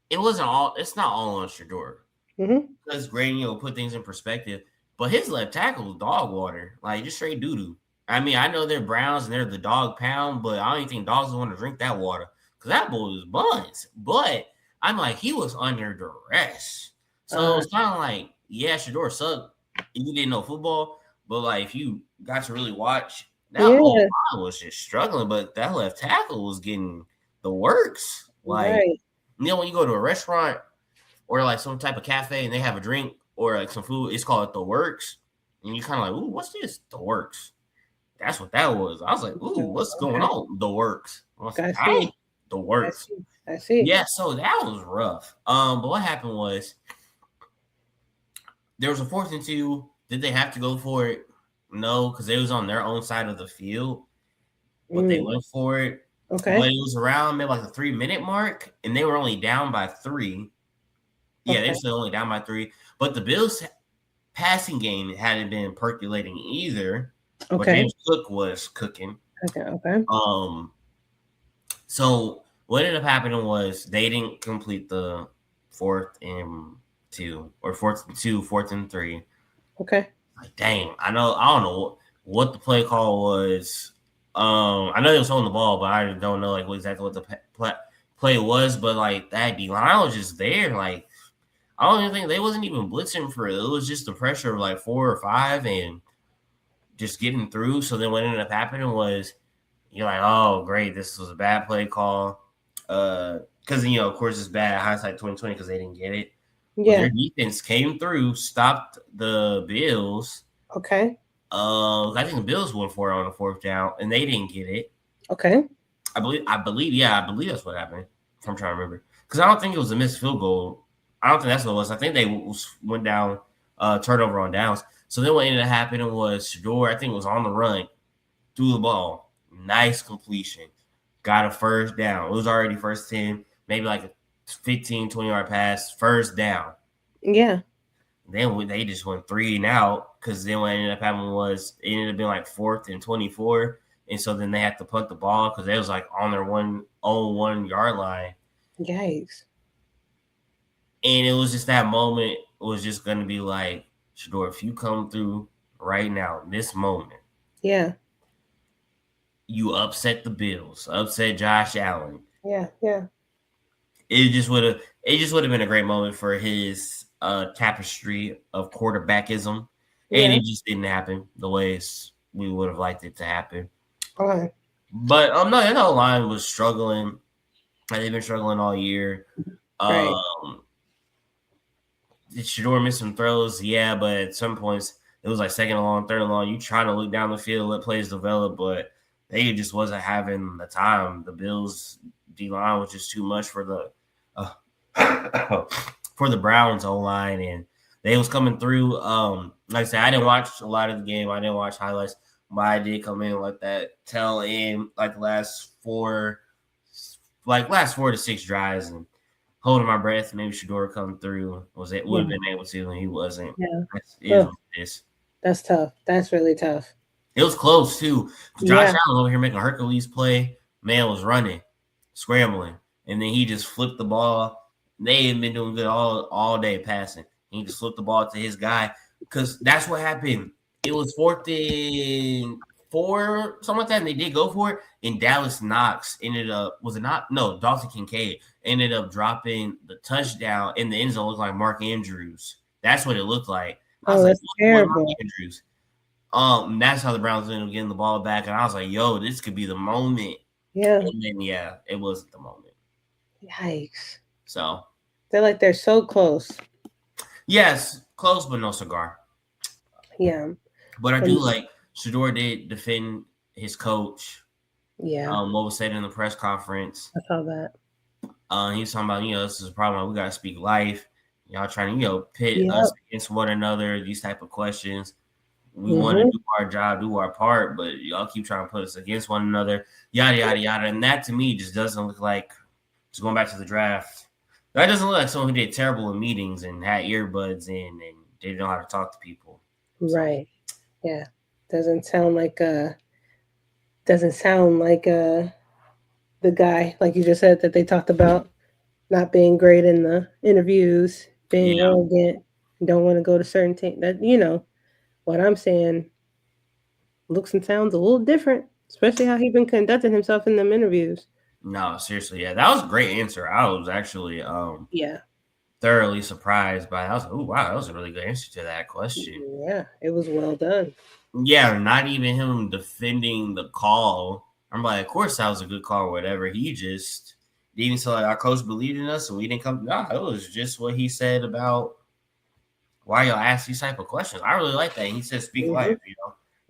it wasn't all. It's not all on Shador. Mm-hmm. Because Granny will put things in perspective. But his left tackle was dog water, like just straight doo doo. I mean, I know they're Browns and they're the dog pound, but I don't even think dogs want to drink that water because that boy was buns. But I'm like, he was under duress. So it's kind of like, yeah, Shador sucked. You didn't know football, but like if you got to really watch, that whole line was just struggling. But that left tackle was getting the works. Like, you know, when you go to a restaurant or like some type of cafe and they have a drink or like some food, it's called the works. And you kind of like, ooh, what's this? The works. That's what that was. I was like, ooh, what's going on? The works. I was like, hey, the works. I see. Yeah, so that was rough. But what happened was there was a 4th and 2. Did they have to go for it? No, because they was on their own side of the field. But they went for it. Okay. But it was around maybe like the 3-minute mark, and they were only down by 3. Yeah, they're still only down by 3. But the Bills' passing game hadn't been percolating either. Okay. But James Cook was cooking. Okay. So what ended up happening was they didn't complete the 4th and 2 or 4th and 2, 4th and 3. Okay. Like, dang, I don't know what the play call was. I know they was holding the ball, but I don't know like exactly what the play was. But like that D line was just there. Like I don't even think they wasn't even blitzing for it. It was just the pressure of like 4 or 5 and just getting through. So then what ended up happening was you're like, oh, great, this was a bad play call. Because, you know, of course, it's bad hindsight 2020 because they didn't get it. Yeah. But their defense came through, stopped the Bills. Okay. I think the Bills went for it on the 4th down, and they didn't get it. Okay. I believe that's what happened. I'm trying to remember. Because I don't think it was a missed field goal. I don't think that's what it was. I think they went down turnover on downs. So then what ended up happening was Shador, I think, was on the run, threw the ball. Nice completion. Got a 1st down. It was already 1st 10, maybe like a 15, 20-yard pass, 1st down. Yeah. Then they just went 3 and out because then what ended up happening was it ended up being like 4th and 24. And so then they had to punt the ball because they was like on their 1-yard line. Yikes. And it was just that moment. It was just going to be like, Shador, if you come through right now, this moment. Yeah. You upset the Bills, upset Josh Allen. Yeah. It just would have been a great moment for his tapestry of quarterbackism. Yeah. And it just didn't happen the way we would have liked it to happen. Okay. But no, that whole line was struggling. They've been struggling all year. Right. Did Shador miss some throws? Yeah, but at some points it was like 2nd and long, 3rd and long. You try to look down the field, let plays develop, but they just wasn't having the time. The Bills D-line was just too much for the Browns O-line, and they was coming through. Like I said, I didn't watch a lot of the game. I didn't watch highlights, but I did come in like that tail end, like the last 4 to 6 drives, and holding my breath. Maybe Shador come through. Would have been able to, and he wasn't. Yeah, that's tough. That's really tough. It was close too. Josh Allen over here making a Hercules play. Man was running, scrambling, and then he just flipped the ball. They had been doing good all day passing. He just flipped the ball to his guy because that's what happened. It was 4th and 4, something like that, and they did go for it. And Dallas Knox ended up Dalton Kincaid ended up dropping the touchdown in the end zone. Looked like Mark Andrews. That's what it looked like. That's terrible. Mark Andrews. That's how the Browns ended up getting the ball back, and I was like, "Yo, this could be the moment." Yeah. And then it wasn't the moment. Yikes! So they're so close. Yes, close, but no cigar. Yeah. But I do like Shador did defend his coach. Yeah. What was said in the press conference. I saw that. He was talking about, this is a problem. We got to speak life. Y'all trying to, pit us against one another, these type of questions. We want to do our job, do our part, but y'all keep trying to put us against one another, yada, yada, yada. And that to me just doesn't look like, just going back to the draft, That doesn't look like someone who did terrible in meetings and had earbuds in and didn't know how to talk to people. So. Right. Yeah. Doesn't sound like the guy like you just said that they talked about not being great in the interviews, being Yeah. arrogant, don't want to go to certain teams. That what I'm saying looks and sounds a little different, especially how he been conducting himself in them interviews. No, seriously, yeah, that was a great answer. I was actually Yeah. thoroughly surprised by. I was like, oh wow, that was a really good answer to that question. Yeah, it was well done. Yeah, not even him defending the call. I'm like, of course that was a good call or whatever. He just didn't say like our coach believed in us and we didn't come. Nah, it was just what he said about why y'all ask these type of questions. I really like that. He said, "Speak life."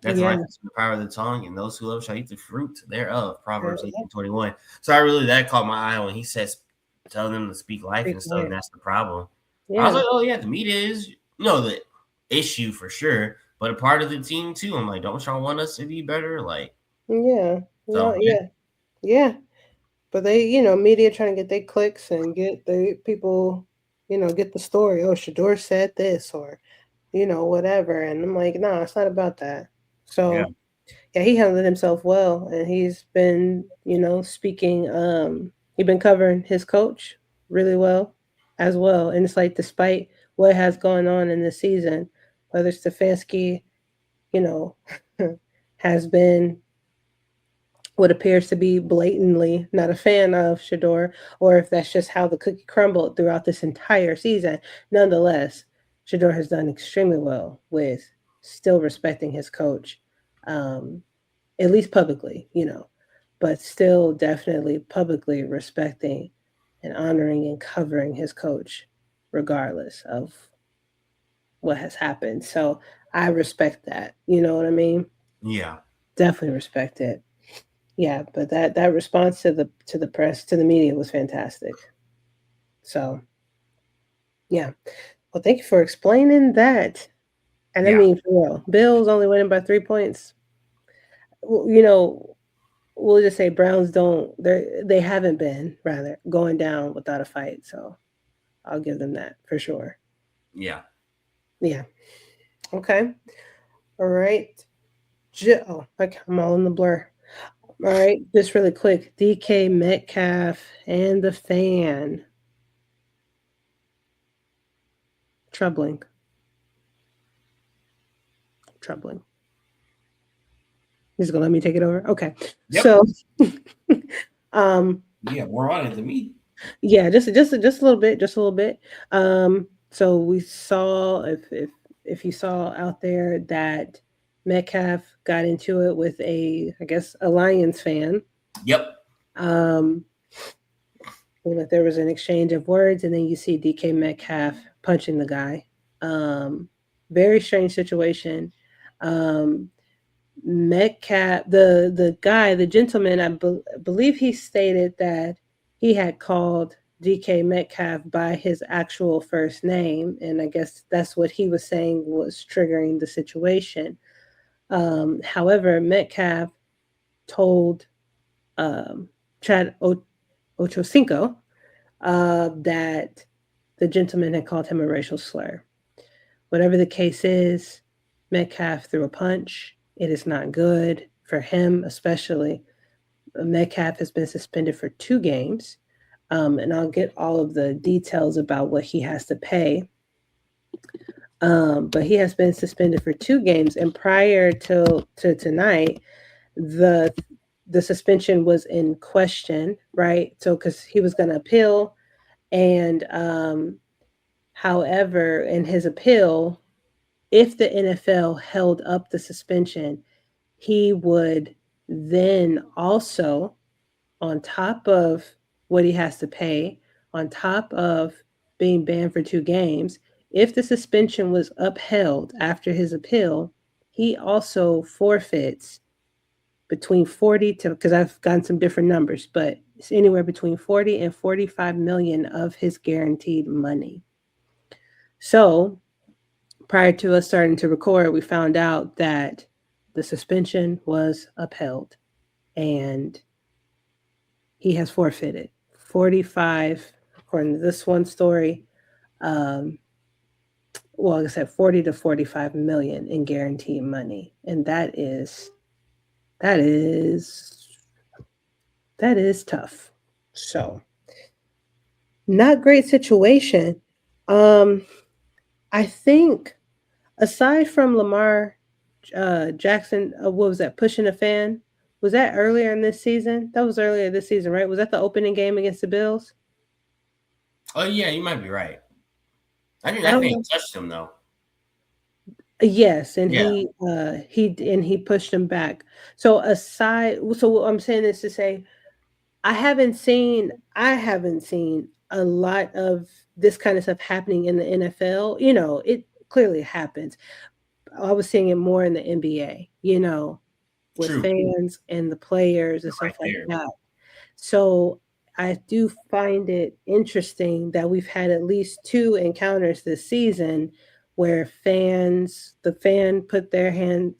That's Yeah. life is the power of the tongue, and those who love shall eat the fruit thereof. Proverbs 18:21. So I really that caught my eye when he says, "Tell them to speak life and stuff." And that's the problem. I was like, "Oh yeah, the media is the issue for sure, but a part of the team too." I'm like, "Don't y'all want us to be better?" Like, yeah, so no, yeah. But they, media trying to get their clicks and get the people, get the story. Oh, Shador said this, or whatever. And I'm like, no, it's not about that. So yeah, he handled himself well, and he's been, speaking. He's been covering his coach really well, as well. And it's like, despite what has gone on in this season, whether Stefanski, you know, has been what appears to be blatantly not a fan of Shador, or if that's just how the cookie crumbled throughout this entire season. Nonetheless, Shador has done extremely well with still respecting his coach, um, at least publicly, but still definitely publicly respecting and honoring and covering his coach, regardless of what has happened. So I respect that. You know what I mean? yeah, Definitely respect it. Yeah, but that response to the press, to the media, was fantastic. So yeah. Well, thank you for explaining that. And I yeah, mean, for real, Bills only winning by 3 points. You know, we'll just say Browns don't. They haven't been rather going down without a fight. So I'll give them that for sure. yeah, Yeah. Okay. All right. Oh, okay, I'm all in the blur. All right, just really quick. DK Metcalf and the fan. Troubling. Troubling. He's gonna let me take it over. Okay. yep, So um yeah, more on it than me. yeah, just a little bit, just a little bit. So we saw if you saw out there that Metcalf got into it with I guess a Lions fan. Yep. Um that there was an exchange of words, and then you see DK Metcalf punching the guy. Um Very strange situation. Um Metcalf, the guy, the gentleman, believe he stated that he had called DK Metcalf by his actual first name, and I guess that's what he was saying was triggering the situation. However, Metcalf told um, Chad Ochocinco that the gentleman had called him a racial slur. Whatever the case is, Metcalf threw a punch. It is not good for him, especially. Metcalf has been suspended for 2 games, and I'll get all of the details about what he has to pay. But he has been suspended for 2 games, and prior to tonight, the the suspension was in question, right? So because he was going to appeal, and however, in his appeal, if the NFL held up the suspension, he would then also, on top of what he has to pay, on top of being banned for 2 games, if the suspension was upheld after his appeal, he also forfeits between 40 to, because I've gotten some different numbers, but it's anywhere between 40 and 45 million of his guaranteed money. So prior to us starting to record, we found out that the suspension was upheld and he has forfeited 45 according to this one story, um, well, like I said, 40 to 45 million in guaranteed money, and that is that is tough. So, not great situation. Um, I think aside from Lamar Jackson, what was that? Pushing a fan. Was that earlier in this season? That was earlier this season, right? Was that the opening game against the Bills? Oh yeah, you might be right. I I think don't he know. touched him though. Yes, and Yeah, he pushed him back. So what I'm saying is to say I haven't seen a lot of this kind of stuff happening in the NFL. It clearly happens. I was seeing it more in the NBA, with true. fans and the players and stuff Right like there. that. So I do find it interesting that we've had at least two encounters this season where the fan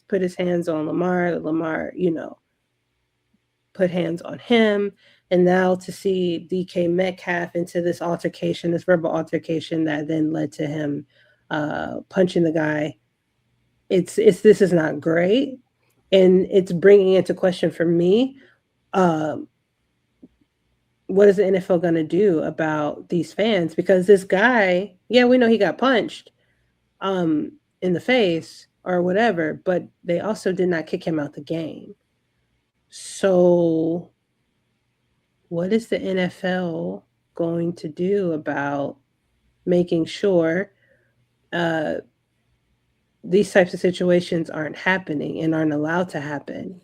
put his hands on Lamar, put hands on him. And now to see DK Metcalf into this altercation, this verbal altercation that then led to him punching the guy, it's this is not great, and it's bringing into question for me, um, what is the NFL going to do about these fans? Because this guy, yeah, we know he got punched um, in the face or whatever, but they also did not kick him out the game. So, what is the NFL going to do about making sure uh, these types of situations aren't happening and aren't allowed to happen?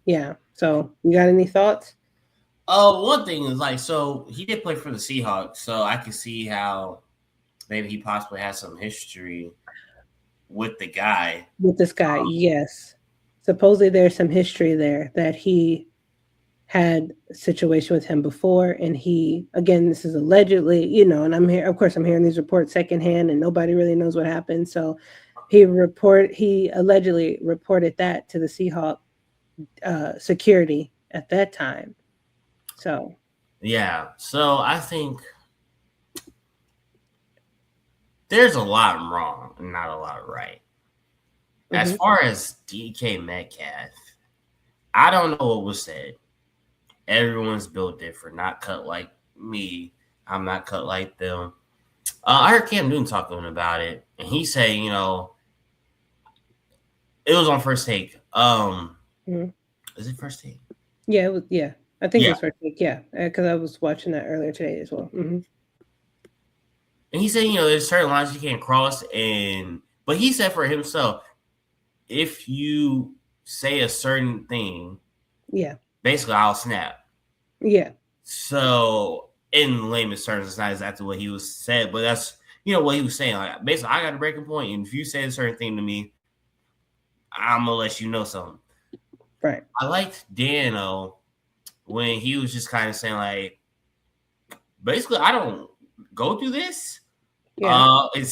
Yeah. So, you got any thoughts? One thing is like, so he did play for the Seahawks, so I can see how maybe he possibly has some history with the guy. With this guy, yes. Supposedly there's some history there that he had a situation with him before, and he, again, this is allegedly, and of course I'm hearing these reports secondhand and nobody really knows what happened. So he allegedly reported that to the Seahawk security at that time. So Yeah, so I think there's a lot wrong and not a lot right. As mhm. far as DK Metcalf, I don't know what was said. Everyone's built different, not cut like me. I'm not cut like them. I heard Cam Newton talking about it, and he said, it was on First Take. Mhm. Is it First Take? Yeah, yeah, I think it Yeah, was first week, yeah, because I was watching that earlier today as well. and he said, there's certain lines you can't cross, but he said for himself, if you say a certain thing, Yeah, basically I'll snap. yeah, So in layman's terms, it's not exactly what he was said, but that's what he was saying. Like basically, I got a breaking point, and if you say a certain thing to me, I'm gonna let you know something. right. I liked Dano when he was just kind of saying like, basically, I don't go through this. Yeah, And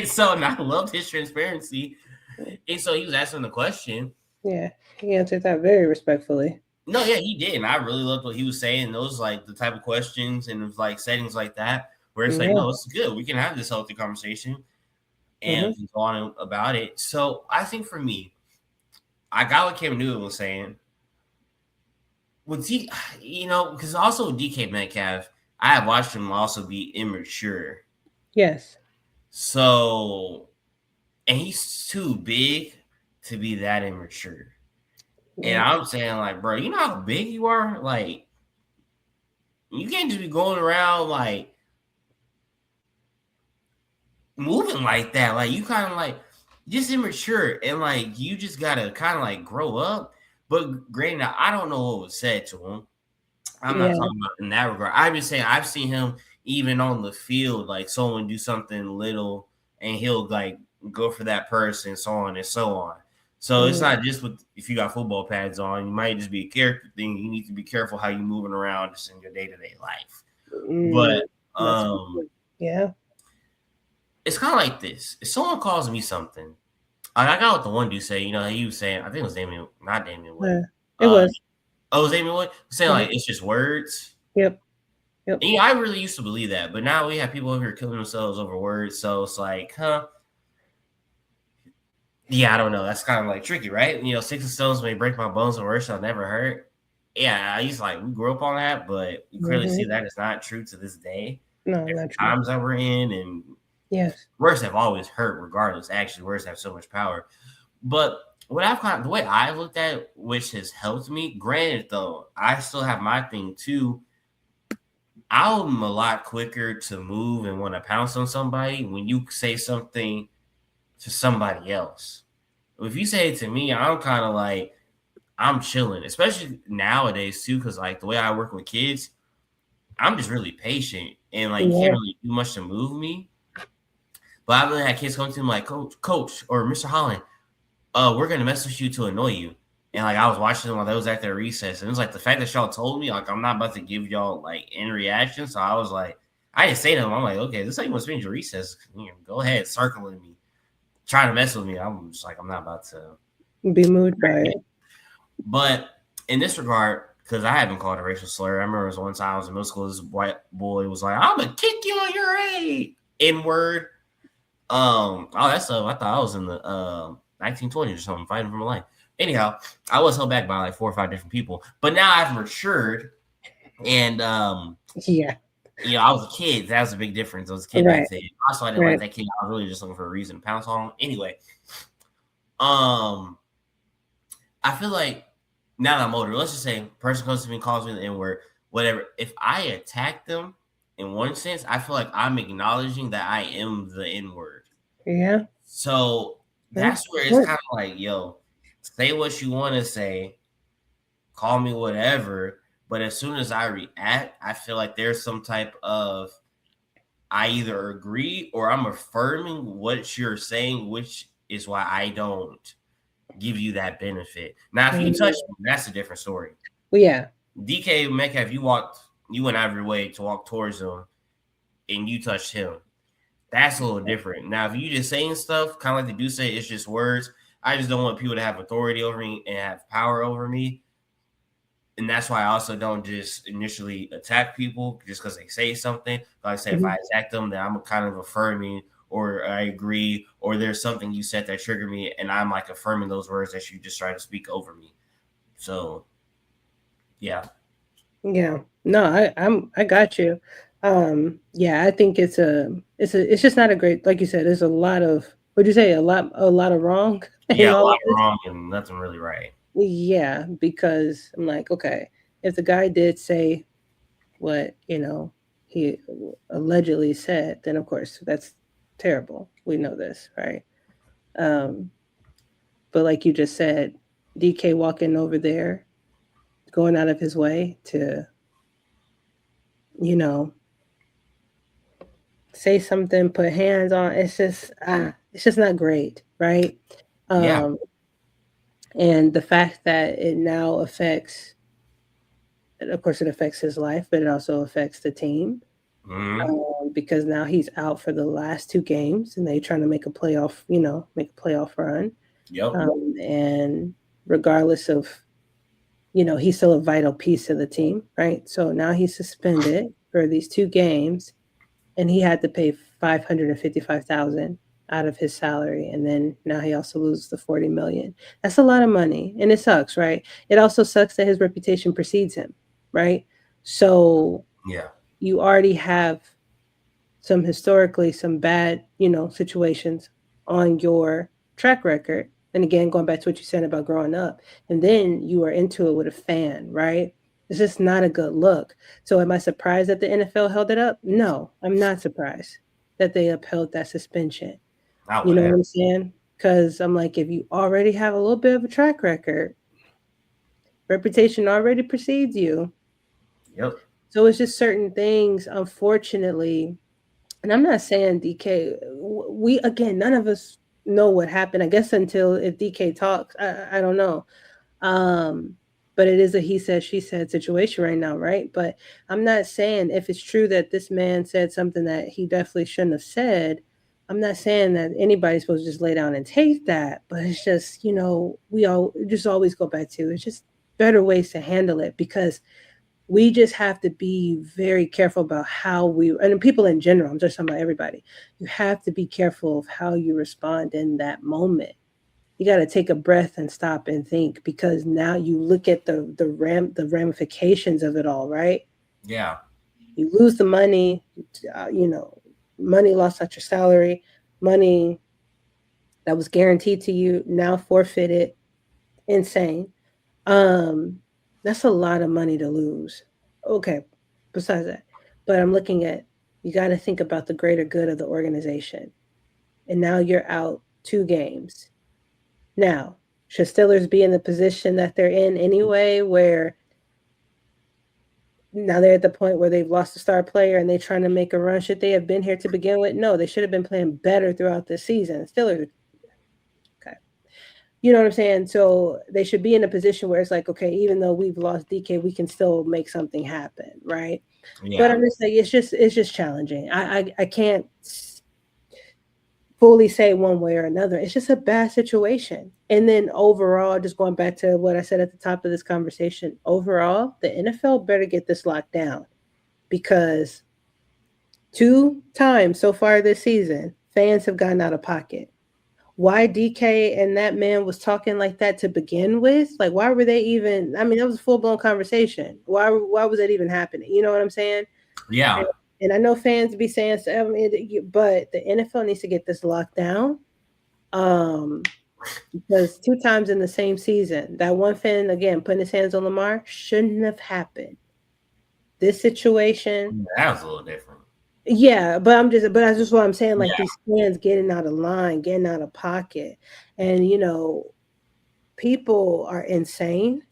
so and I loved his transparency, and so he was asking the question. yeah, he answered that very respectfully. No, yeah, he did, and I really loved what he was saying. Those like the type of questions and it was like settings like that where it's like, Yeah. no, it's good. We can have this healthy conversation and Mhm. we can go on about it. So I think for me, I got what Cam Newton was saying. Was he, because also DK Metcalf, I have watched him also be immature. Yes. So, and he's too big to be that immature. And Yep. I'm saying, like, bro, you know how big you are? Like, you can't just be going around like moving like that. Like, you kind of like just immature and like you just gotta kind of like grow up. But granted, I don't know what was said to him. I'm not Yeah. talking about in that regard. I'm just saying I've seen him even on the field, like someone do something little and he'll like go for that person, so on and so on. So it's Mm, not just with if you got football pads on, you might just be a character thing. You need to be careful how you moving around just in your day-to-day life. mm, But that's a good point. Yeah. it's kind of like this. If someone calls me something, I got what the one dude say. He was saying, I think it was Damian, not Damian Wood. It Uh, was. it was Damian Wood saying Mhm. like it's just words. Yep. Yep. And, I really used to believe that, but now we have people over here killing themselves over words. So it's like, huh? Yeah, I don't know. That's kind of like tricky, right? Sticks and stones may break my bones, and words shall never hurt. Yeah, I used to we grew up on that, but you clearly see that is not true to this day. No, not true. Times that we're in, and yes, words have always hurt, regardless. Actually, words have so much power. But what I've the way I looked at it, which has helped me. Granted, though, I still have my thing too. I'm a lot quicker to move and want to pounce on somebody when you say something to somebody else. If you say it to me, I'm kind of like, I'm chilling, especially nowadays too, because the way I work with kids, I'm just really patient and you can't really do much to move me. But I've really had kids come to me like, Coach or Mr. Holland, we're gonna mess with you to annoy you. And I was watching them while they was at their recess, and it was the fact that y'all told me I'm not about to give y'all in reaction. So I was like, I didn't say to them, I'm like, okay, this is how you want to spend your recess. Go ahead, circling me, trying to mess with me. I'm just I'm not about to be moved by it. But in this regard, because I haven't called a racial slur, I remember it was one time I was in middle school. This white boy was like, "I'm gonna kick you on your A N-word." That stuff. I thought I was in the 1920s or something, fighting for my life. Anyhow, I was held back by 4 or 5 different people, but now I've matured, and yeah, I was a kid. That was a big difference. I was a kid back then. Also, I didn't like that kid. I was really just looking for a reason to pounce on him. Anyway, I feel like now that I'm older, let's just say a person comes to me and calls me the N-word, whatever. If I attack them in one sense, I feel like I'm acknowledging that I am the N-word. Yeah. So that's where it's kind of like, yo, say what you want to say, call me whatever. But as soon as I react, I feel like there's some type of, I either agree or I'm affirming what you're saying, which is why I don't give you that benefit. Now, if you touch me, that's a different story. Well, yeah. DK Metcalf, you went out of your way to walk towards him and you touched him. That's a little different. Now, if you just saying stuff, kind of like they do say, it's just words. I just don't want people to have authority over me and have power over me. And that's why I also don't just initially attack people just because they say something. Like I said, if I attack them, then I'm kind of affirming or I agree, or there's something you said that triggered me, and I'm affirming those words that you just try to speak over me. So, yeah. Yeah. No, I got you. Yeah, I think it's just not a great, like you said, there's a lot of, what'd you say? A lot of wrong. Yeah, a lot of wrong and nothing really right. Yeah, because I'm like, okay, if the guy did say what, he allegedly said, then of course that's terrible. We know this, right? But like you just said, DK walking over there, going out of his way to, say something, put hands on. It's just not great, right? Yeah. And the fact that it now affects, of course, it affects his life, but it also affects the team. Because now he's out for the last 2 games, and they're trying to make a playoff, run. Yep. And regardless of, he's still a vital piece of the team, right? So now he's suspended for these 2 games, and he had to pay $555,000 out of his salary, and then now he also loses the $40 million. That's a lot of money, and it sucks, right? It also sucks that his reputation precedes him, right? So yeah, you already have some bad, situations on your track record. And again, going back to what you said about growing up, and then you are into it with a fan, right? It's just not a good look. So am I surprised that the NFL held it up? No, I'm not surprised that they upheld that suspension. You know what I'm saying? Because I'm like, if you already have a little bit of a track record, reputation already precedes you. Yep. So it's just certain things, unfortunately. And I'm not saying DK, none of us know what happened. I guess until if DK talks, I don't know. But it is a he said, she said situation right now, right? But I'm not saying if it's true that this man said something that he definitely shouldn't have said. I'm not saying that anybody's supposed to just lay down and take that, but it's just, we all just always go back to it's just better ways to handle it, because We just have to be very careful about how we, and people in general, I'm just talking about everybody. You have to be careful of how you respond in that moment. You got to take a breath and stop and think, because now you look at the ramifications of it all, right? Yeah. You lose the money, you know, money lost at your salary, money that was guaranteed to you now forfeited. Insane. Um, that's a lot of money to lose. Okay, besides that, but I'm looking at, you got to think about the greater good of the organization. And now you're out 2 games. Now, should Steelers be in the position that they're in anyway, where now they're at the point where they've lost a star player and they're trying to make a run? Should they have been here to begin with? No, they should have been playing better throughout the season. Steelers, okay. You know what I'm saying? So they should be in a position where it's like, okay, even though we've lost DK, we can still make something happen, right? But Yeah. I'm just like, it's just challenging. I can't fully say one way or another. It's just a bad situation. And then overall, just going back to what I said at the top of this conversation, overall, the NFL better get this locked down, because 2 times so far this season, fans have gotten out of pocket. Why DK and that man was talking like that to begin with? Like, why were they even? I mean, that was a full blown conversation. Why was that even happening? You know what I'm saying? Yeah. And I know fans be saying stuff, but the NFL needs to get this locked down. Um, because 2 times in the same season, that one fan again putting his hands on Lamar shouldn't have happened. This situation, That was a little different. yeah, but that's just what I'm saying. Like, Yeah. these fans getting out of line, getting out of pocket, and people are insane.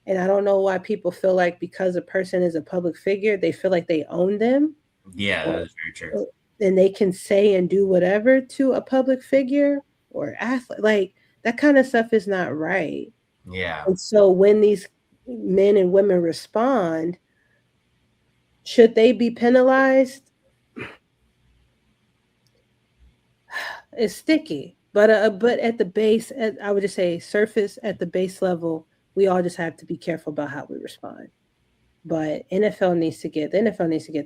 And I don't know why people feel like because a person is a public figure, they feel like they own them, Yeah, or, that is very true. and they can say and do whatever to a public figure or athlete. Like, that kind of stuff is not right. Yeah. And so when these men and women respond, should they be penalized? It's sticky. But at the base, I would just say surface, at the base level, we all just have to be careful about how we respond. But the NFL needs to get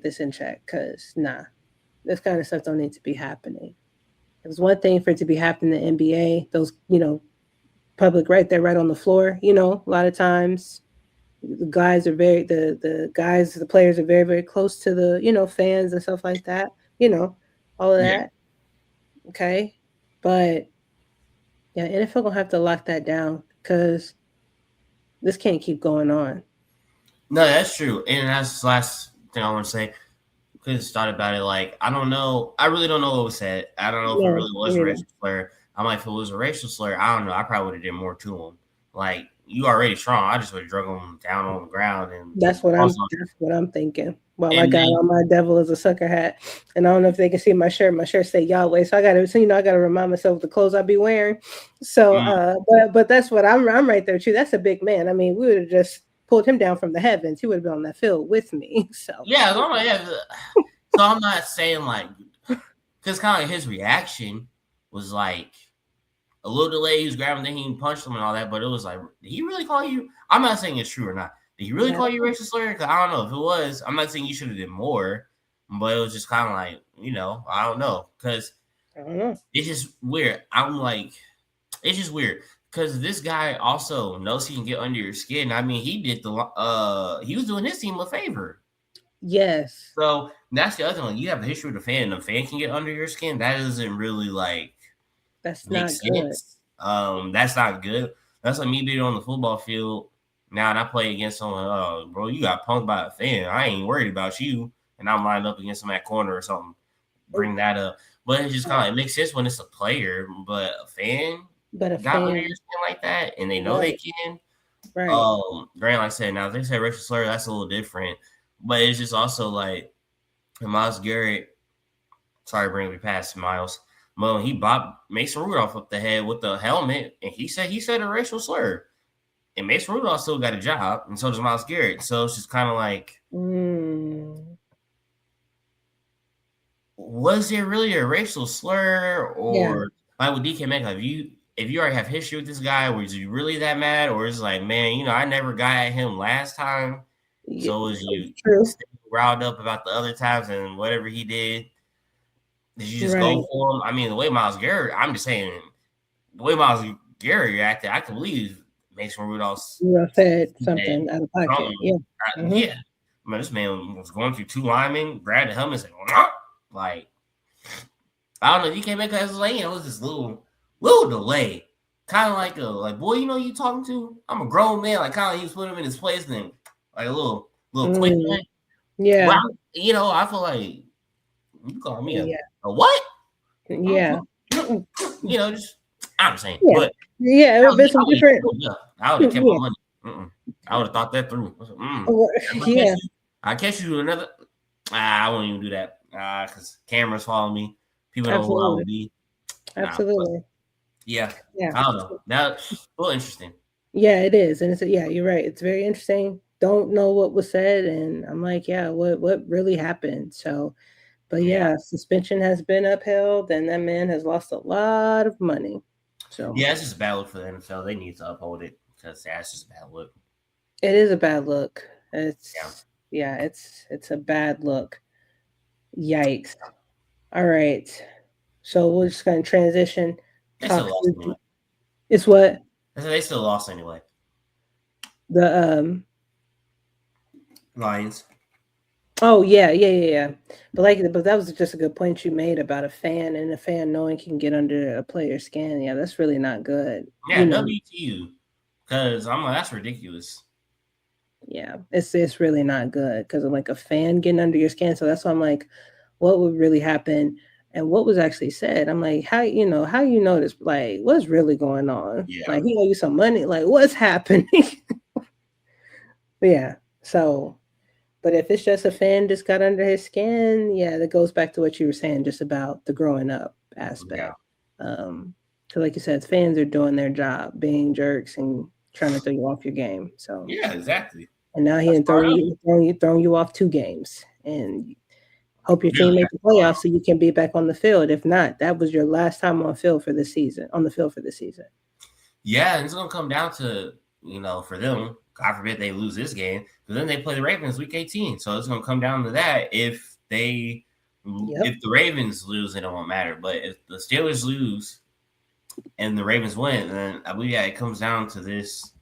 this in check, because nah, this kind of stuff don't need to be happening. It was one thing for it to be happening in the NBA. Those, public right there, right on the floor. A lot of times the guys are the players are very, very close to the, fans and stuff like that. You know, all of Yeah. that. Okay, but yeah, NFL gonna have to lock that down, because this can't keep going on. No, that's true. And that's the last thing I want to say. Because thought about it, like, I don't know. I really don't know what was said. I don't know if it Yeah, really was a racial slur. I'm like, if it was a racial slur, I don't know. I probably would have did more to him. Like, you already strong. I just would have drug him down on the ground and also. That's what I'm thinking. Well, I And got then on my devil as a sucker hat, and I don't know if they can see my shirt. My shirt say Yahweh, so I gotta remind myself of the clothes I be wearing. So, but that's what I'm right there too. That's a big man. I mean, we would have just pulled him down from the heavens. He would have been on that field with me. So yeah, so I'm not saying like, because kind of like his reaction was like a little delay. He was grabbing, then he punched him and all that. But it was like, did he really call you? I'm not saying it's true or not. Did he really call you racist slur? Because I don't know if it was. I'm not saying you should have did more, but it was just kind of like, I don't know, because I don't know. it's just weird. I'm like, it's just weird because this guy also knows he can get under your skin. I mean, he was doing his team a favor. Yes. So that's the other one. You have a history with a fan, and a fan can get under your skin. That doesn't really That's make not good. sense. That's not good. That's like me being on the football field now, and I play against someone. Oh, bro, you got punked by a fan. I ain't worried about you, and I'm lined up against him at corner or something. Bring that up, but it's just kind of, it makes sense when it's a player, but a fan But a got under fan, your skin like that, and they know they right, can. right. Grant, like I said, now if they say racial slur, that's a little different, but it's just also like Miles Garrett. Sorry, bring me past Miles. Well, he bopped Mason Rudolph up the head with the helmet, and he said a racial slur. And Mason Rudolph still got a job, and so does Miles Garrett. So it's just kind of like, was there really a racial slur, Yeah. or like with DK Metcalf? If you already have history with this guy, was you really that mad, or is it like, man, I never got at him last time, Yeah, So was you true. riled up about the other times and whatever he did you just go Right. for him? I mean, the way Miles Garrett, I'm just saying, the way Miles Garrett reacted, I can believe Mason Rudolph's You said said something out of pocket. something. Yeah. Mm-hmm. Yeah. I mean, this man was going through two linemen, grabbed the helmet, and said, "Nah." Like, I don't know, you can't make that like, it was this little delay. Kind of like, boy, you know you talking to? I'm a grown man. Like, kind of he was putting him in his place, and then like a little quick one. Yeah. Well, I feel like you call me Yeah. a what? Yeah. Just I'm saying, Yeah. but Yeah. It would be some different. I would have kept my Yeah. money. I would have thought that through. Yeah. I catch you another. I won't even do that because cameras follow me. People know who I would be. Absolutely. Yeah. Yeah. I don't know. That's a little interesting. Yeah, it is, and yeah, you're right. It's very interesting. Don't know what was said, and I'm like, yeah, what really happened? So, but yeah, suspension has been upheld, and that man has lost a lot of money. So yeah, it's just a bad look for the NFL. They need to uphold it because that's just a bad look. it is a bad look. It's a bad look. Yikes! All right, so we're just gonna transition. They Talk. still lost anyway. It's what They still lost anyway. the Lions. Oh yeah. But that was just a good point you made about a fan and a fan knowing can get under a player's skin. Yeah, that's really not good. Yeah, WTU. Because I'm like, that's ridiculous. Yeah, it's really not good because I'm like a fan getting under your skin. So that's why I'm like, what would really happen and what was actually said? I'm like, how you know this? Like, what's really going on? Yeah. Like, he owe you some money. Like, what's happening? Yeah. So. But if it's just a fan just got under his skin, yeah, that goes back to what you were saying just about the growing up aspect. So like you said, fans are doing their job, being jerks and trying to throw you off your game. So yeah, exactly. And now he throwing you off 2 games, and hope your team make the playoffs so you can be back on the field. If not, that was your last time on the field for the season. Yeah, it's gonna come down to for them. God forbid they lose this game, but then they play the Ravens week 18. So it's gonna come down to that. If the Ravens lose, it won't matter. But if the Steelers lose and the Ravens win, then I believe it comes down to this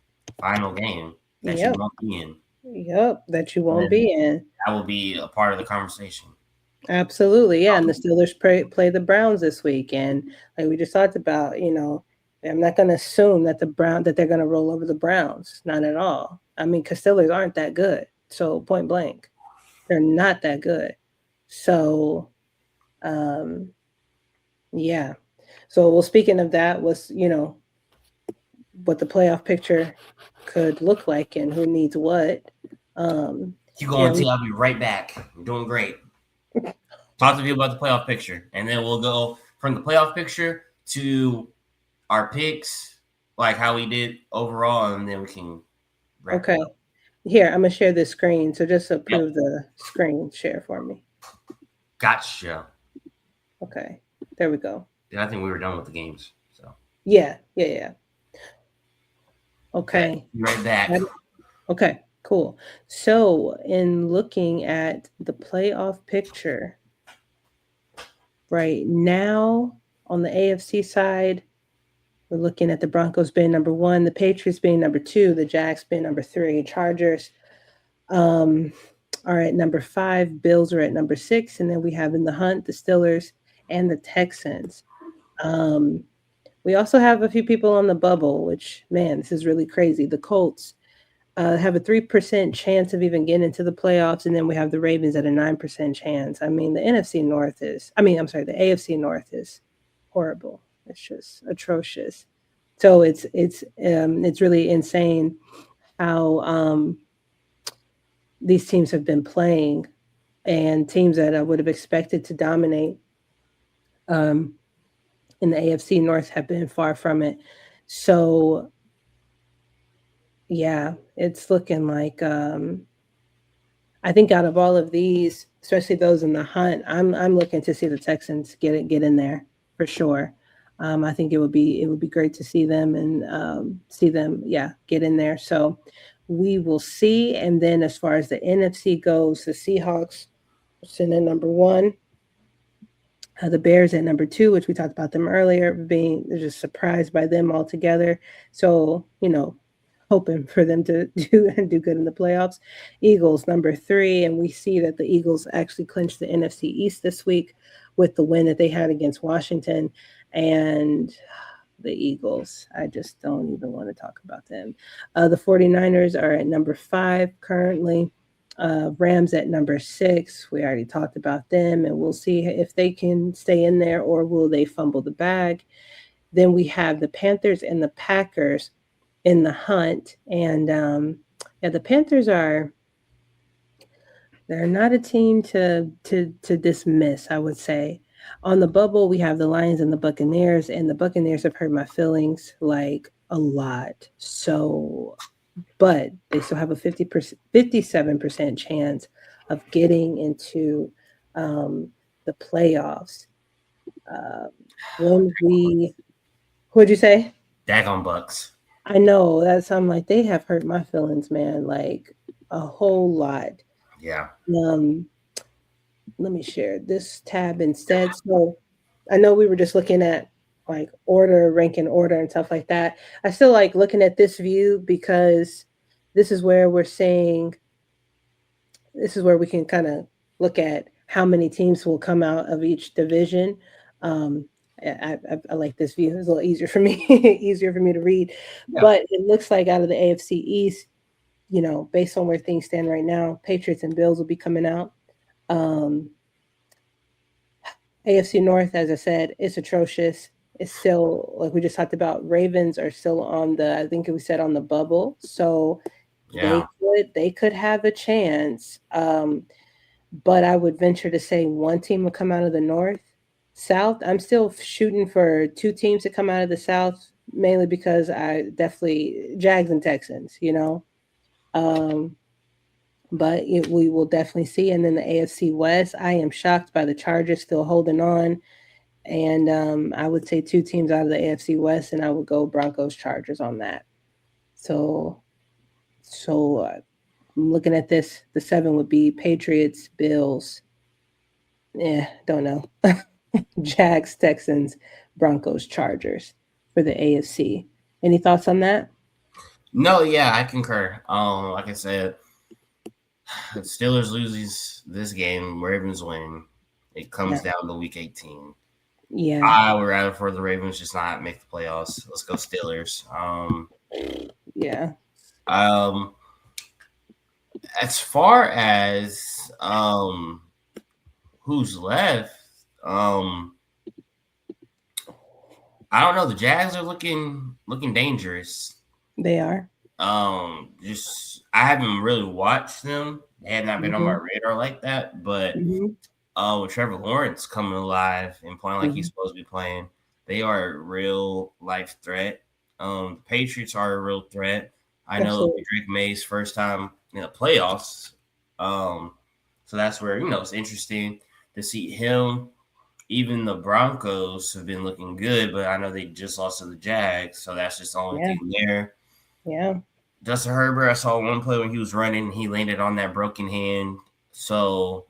final game that you won't be in. Yep, that you won't be in. That will be a part of the conversation. Absolutely, yeah. And the Steelers play the Browns this week, and like we just talked about, I'm not going to assume that they're going to roll over the Browns. Not at all. I mean, because Steelers aren't that good. So point blank, they're not that good. So, yeah. So, well, speaking of that, was what the playoff picture could look like and who needs what. Keep going, T. I'll be right back. You're doing great. Talk to me about the playoff picture, and then we'll go from the playoff picture to our picks, like how we did overall, and then we can wrap it up. Here, I'm gonna share this screen. So just approve the screen share for me. Gotcha. Okay, there we go. Yeah, I think we were done with the games. So yeah. Okay. Be right back. Okay, cool. So in looking at the playoff picture right now on the AFC side, we're looking at the Broncos being number 1, the Patriots being number 2, the Jags being number 3, Chargers are at number 5, Bills are at number 6, and then we have in the hunt the Steelers and the Texans. We also have a few people on the bubble, which, man, this is really crazy. The Colts have a 3% chance of even getting into the playoffs, and then we have the Ravens at a 9% chance. I mean, the AFC North is horrible. It's just atrocious. So it's really insane how these teams have been playing, and teams that I would have expected to dominate in the AFC North have been far from it. So yeah, it's looking like I think out of all of these, especially those in the hunt, I'm looking to see the Texans get in there for sure. I think it would be great to see them and get in there. So We will see. And then as far as the NFC goes, the Seahawks sitting at number one. The Bears at number two, which we talked about them earlier, being just surprised by them altogether. So, hoping for them to do good in the playoffs. Eagles number three, and we see that the Eagles actually clinched the NFC East this week with the win that they had against Washington. And the Eagles, I just don't even want to talk about them. The 49ers are at number five currently. Rams at number six. We already talked about them, and we'll see if they can stay in there or will they fumble the bag. Then we have the Panthers and the Packers in the hunt, and yeah, the Panthers they're not a team to dismiss, I would say. On the bubble, we have the Lions and the Buccaneers, and the Buccaneers have hurt my feelings like a lot. So, but they still have a 50%, 57% chance of getting into um, the playoffs. Uh, when we, what'd you say? Daggone Bucks. I know that's I'm like they have hurt my feelings, man, like a whole lot. Yeah. Um, Let me share this tab instead. So I know we were just looking at like order, ranking order, and stuff like that. I still like looking at this view because this is where we're saying this is where we can kind of look at how many teams will come out of each division. Um, I like this view. It's a little easier for me, easier for me to read. Yeah. But it looks like out of the AFC East, based on where things stand right now, Patriots and Bills will be coming out. Um, AFC North, as I said, it's atrocious. It's still like we just talked about. Ravens are still on the. I think we said on the bubble, so Yeah. they could have a chance. But I would venture to say one team will come out of the North. South, I'm still shooting for two teams to come out of the South, mainly because I definitely Jags and Texans. Um, but we will definitely see. And then the AFC West, I am shocked by the Chargers still holding on. And I would say two teams out of the AFC West, and I would go Broncos Chargers on that. So, I'm looking at this. The seven would be Patriots, Bills. Yeah, don't know. Jags, Texans, Broncos, Chargers for the AFC. Any thoughts on that? No, yeah, I concur. Like I said, if Steelers loses this game, Ravens win. It comes Yeah. down to week 18. Yeah. I would rather for the Ravens just not make the playoffs. Let's go Steelers. Yeah. Um, as far as who's left, I don't know. The Jags are looking dangerous. They are. Just I haven't really watched them. They have not been on my radar like that. But with Trevor Lawrence coming alive and playing like he's supposed to be playing, they are a real life threat. The Patriots are a real threat. I know it'll be Drake May's first time in the playoffs. So that's where it's interesting to see him. Even the Broncos have been looking good, but I know they just lost to the Jags, so that's just the only thing there. Yeah. Justin Herbert, I saw one play when he was running, he landed on that broken hand. So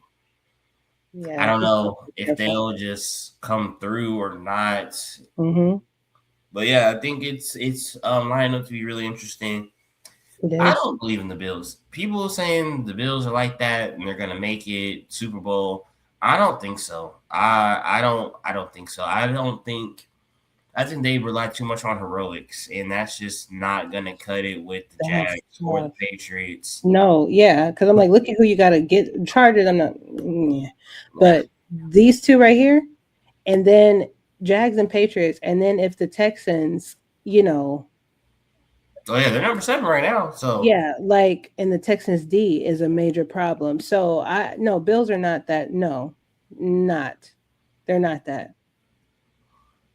I don't know if they'll just come through or not. But yeah, I think it's lining up to be really interesting. I don't believe in the Bills. People are saying the Bills are like that and they're gonna make it Super Bowl. I don't think so. I don't think so. I think they rely too much on heroics, and that's just not gonna cut it with the Jags or the Patriots. No, yeah, because I'm like, look at who you got to get Chargers. I'm not, but these two right here, and then Jags and Patriots, and then if the Texans, oh yeah, they're number 7 right now. So yeah, like, and the Texans D is a major problem. So no, Bills are not that. No, not. They're not that.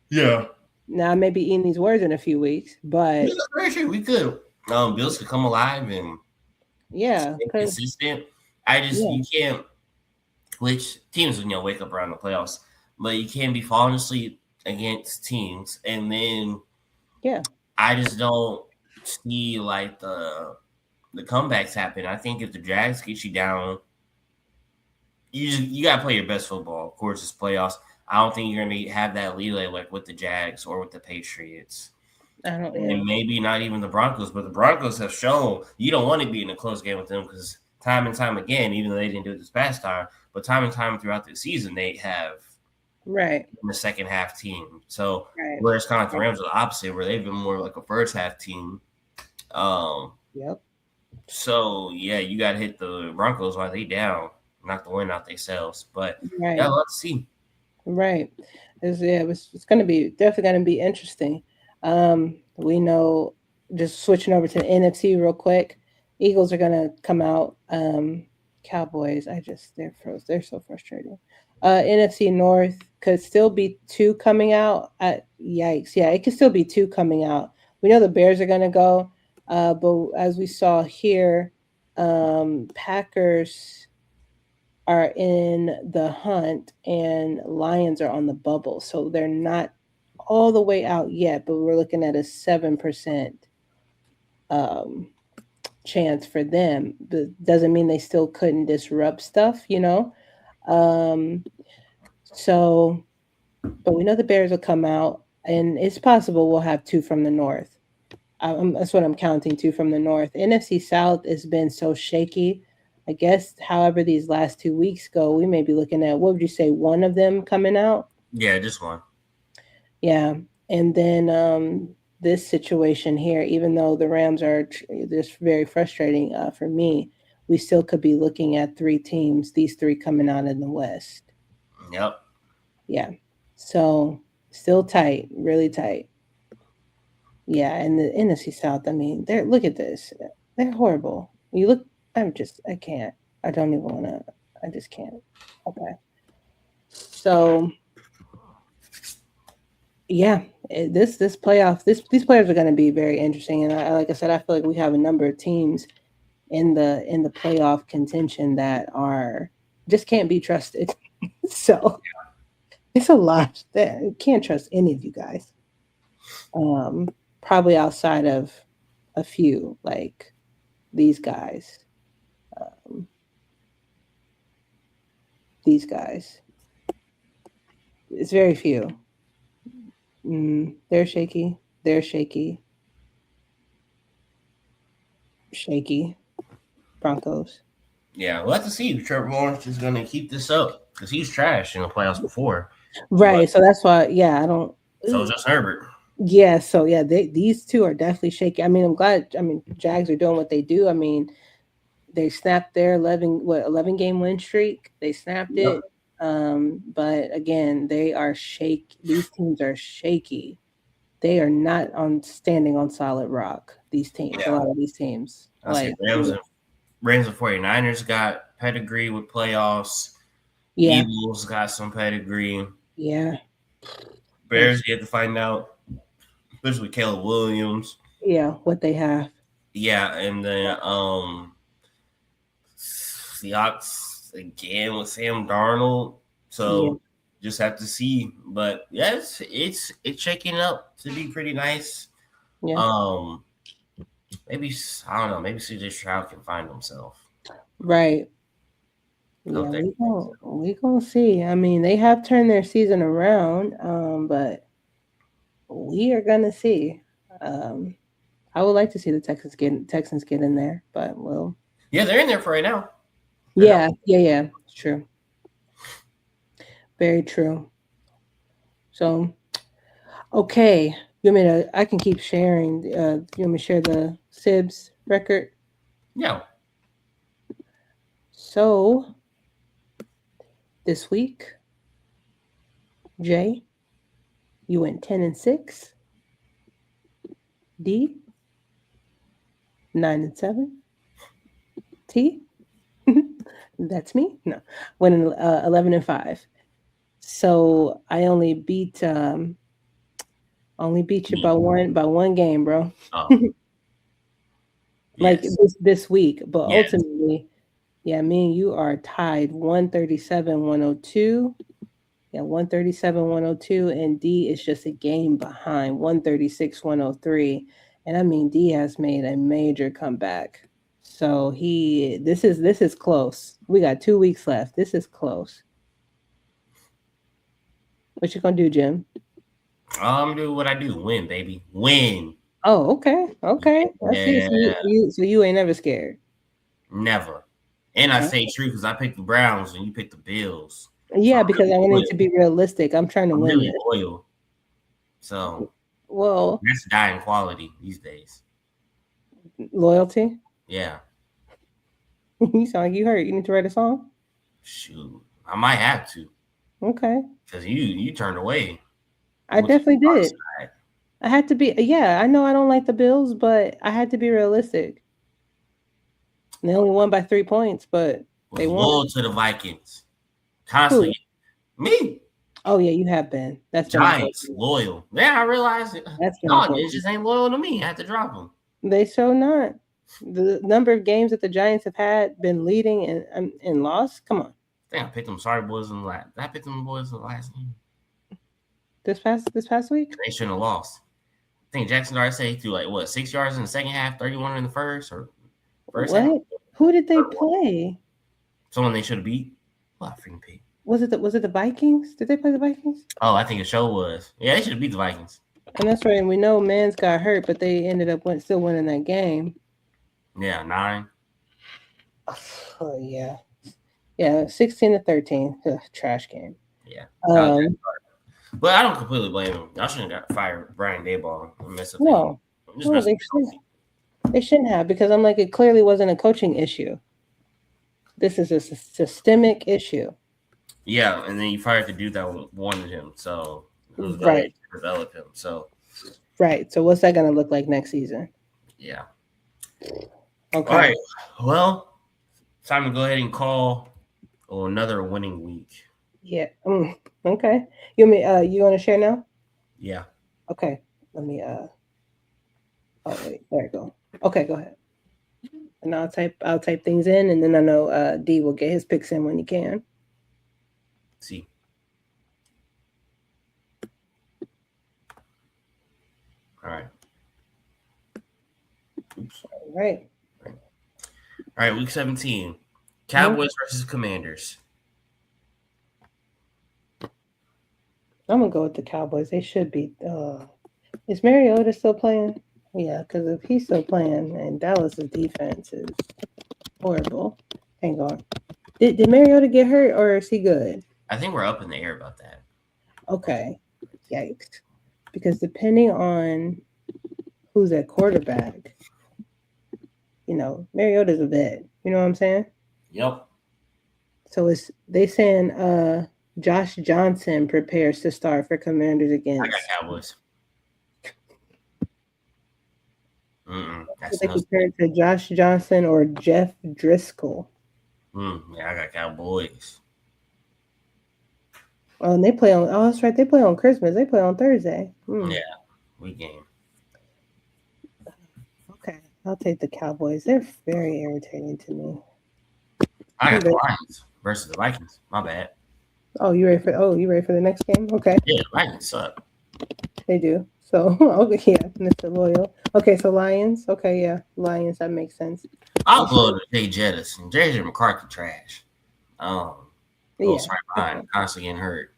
Yeah. Now I may be eating these words in a few weeks, but we could. Bills could come alive and stay consistent. You can't. Which teams wake up around the playoffs, but you can't be falling asleep against teams, and then I just don't see like the comebacks happen. I think if the Jags get you down, you gotta play your best football. Of course, it's playoffs. I don't think you're gonna have that leeway like with the Jags or with the Patriots. I don't. Yeah. And maybe not even the Broncos, but the Broncos have shown you don't want to be in a close game with them because time and time again, even though they didn't do it this past time, but time and time throughout the season, they have right in the second half team. So right. whereas kind of the Rams are the opposite, where they've been more like a first half team. Yep. So yeah, you got to hit the Broncos while they down, knock the wind out themselves. But Right. yeah, let's see. Right. It's going to be definitely going to be interesting. We know, just switching over to the NFC real quick, Eagles are going to come out. Cowboys, they're so frustrating. NFC North could still be two coming out. Yikes. Yeah, it could still be two coming out. We know the Bears are going to go. But as we saw here, Packers are in the hunt and Lions are on the bubble. So they're not all the way out yet, but we're looking at a 7% um, chance for them. But doesn't mean they still couldn't disrupt stuff, you know? Um, so, but we know the Bears will come out, and it's possible we'll have two from the North. That's what I'm counting, two from the North. NFC South has been so shaky. I guess, however, these last 2 weeks go, we may be looking at, what would you say, one of them coming out? Yeah, just one. Yeah. And then this situation here, even though the Rams are just very frustrating for me, we still could be looking at three teams, these three coming out in the West. Yep. Yeah. So still tight, really tight. Yeah. And the NFC South, I mean, look at this. They're horrible. You look, I can't. I don't even want to, I just can't. Okay. So yeah, this playoff these players are going to be very interesting, and like I said, I feel like we have a number of teams in the playoff contention that are just can't be trusted. So it's a lot that can't trust any of you guys. Probably outside of a few like these guys. Um, these guys, it's very few. They're shaky. They're shaky. Shaky. Broncos. Yeah, we'll have to see if Trevor Lawrence is going to keep this up because he's trash in the playoffs before. Right. So that's why, yeah, I don't. So Justin Herbert. Yeah. So yeah, these two are definitely shaky. I mean, I'm glad. I mean, Jags are doing what they do. I mean, they snapped their 11 game win streak. They snapped it. But again, they are these teams are shaky. They are not standing on solid rock. These teams, a lot of these teams. I say Rams and 49ers got pedigree with playoffs. Yeah. Eagles got some pedigree. Yeah. Bears get to find out, especially Caleb Williams. Yeah, what they have. Yeah, and then Seahawks again with Sam Darnold. So just have to see. But yeah, it's shaking up to be pretty nice. Yeah. Maybe I don't know. Maybe CJ Stroud can find himself. Right. Yeah, we gonna see. I mean, they have turned their season around, but we are gonna see. I would like to see the Texans get in there, but we'll. Yeah, they're in there for right now. Yeah. It's true. Very true. So, okay, I can keep sharing. You want me to share the Sibs record? No. So, this week, Jay, you went 10-6. D, 9-7. T, that's me. No, went 11-5. So I only beat you by one game, bro. Oh. Like this week, but ultimately, yeah, me and you are tied 137-102. Yeah, 137-102, and D is just a game behind 136-103. And I mean, D has made a major comeback. So this is close. We got 2 weeks left. This is close. What you gonna do, Jim? I'm gonna do what I do. Win, baby. Win. Oh, okay. Okay. I see. Yeah. So you ain't never scared. Never. And I say true because I picked the Browns and you picked the Bills. Yeah, because I need to be realistic. I'm trying to win. Really loyal. So that's dying quality these days. Loyalty? Yeah. You sound like you hurt. You need to write a song? Shoot. I might have to. Okay. Because you turned away. I definitely did. I had to be, yeah, I know I don't like the Bills, but I had to be realistic. And they only won by 3 points, but they won. Loyal to the Vikings. Constantly. Who? Me. Oh, yeah, you have been. That's Giants, loyal. Yeah, I realized it. No, they just ain't loyal to me. I had to drop them. They so not. The number of games that the Giants have been leading and lost. Come on. I think I picked them. Sorry, boys. I picked them boys in the last game. This past week. They shouldn't have lost. I think Jackson already said he threw 6 yards in the second half, 31 in the first or first half. Who did they play? Someone they should have beat. Well, I freaking picked. Was it the Vikings? Did they play the Vikings? Oh, I think the show was. Yeah, they should have beat the Vikings. And that's right. And we know Mans got hurt, but they ended up still winning that game. Yeah, 9. Oh yeah, 16-13. Ugh, trash game. Yeah. But I don't completely blame him. I shouldn't have got fired Brian Daboll. No, they shouldn't have, because I'm like, it clearly wasn't a coaching issue. This is a systemic issue. Yeah, and then you fired the dude that wanted him, so it was right to develop him. So right. So what's that going to look like next season? Yeah. Okay. All right. Well, time to go ahead and call another winning week. Yeah. Okay. You want to share now? Yeah. Okay. Let me. Oh wait. There you go. Okay, go ahead. And I'll type things in, and then I know D will get his picks in when he can. See. All right. Oops. All right. All right, week 17. Cowboys versus Commanders. I'm going to go with the Cowboys. They should be. Is Mariota still playing? Yeah, because if he's still playing, and Dallas's defense is horrible. Hang on. Did Mariota get hurt, or is he good? I think we're up in the air about that. Okay. Yikes. Because depending on who's at quarterback, Mariota's a vet. You know what I'm saying? Yep. So they saying Josh Johnson prepares to start for Commanders against. I got Cowboys. They compared to Josh Johnson or Jeff Driscoll. Yeah, I got Cowboys. Oh, and they play on. Oh, that's right. They play on Christmas. They play on Thursday. Yeah, week game. Okay, I'll take the Cowboys. They're very irritating to me. I got the Lions versus the Vikings. My bad. Oh, you ready for the next game? Okay. Yeah, the Vikings suck. They do. So, okay, yeah, Mr. Loyal. Okay, so Lions. Okay, yeah, Lions. That makes sense. I'll blow to Jay Jettis and JJ McCarthy trash. Right behind, constantly getting hurt.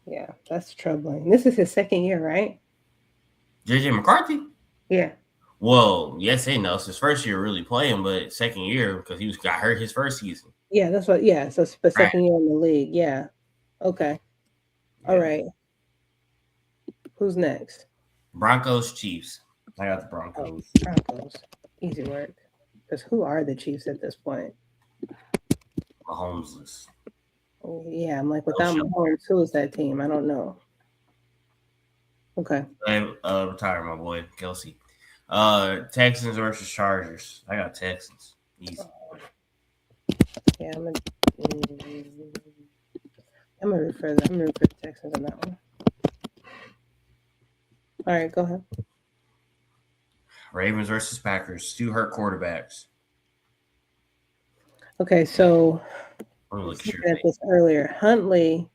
Yeah, that's troubling. This is his second year, right? JJ McCarthy? Yeah. Well, yes and no. It's his first year really playing, but second year because he got hurt his first season. Yeah, that's what. Yeah, so it's the second year in the league. Yeah. Okay. Yeah. All right. Who's next? Broncos, Chiefs. I got the Broncos. Broncos. Easy work. Because who are the Chiefs at this point? Mahomesless. Yeah, I'm like, without Mahomes, who is that team? I don't know. Okay. Retire my boy, Kelsey. Texans versus Chargers. I got Texans. Easy. Yeah, I'm gonna refer the Texans on that one. All right, go ahead. Ravens versus Packers. 2 hurt quarterbacks. Okay, so I was looking at this earlier. Huntley.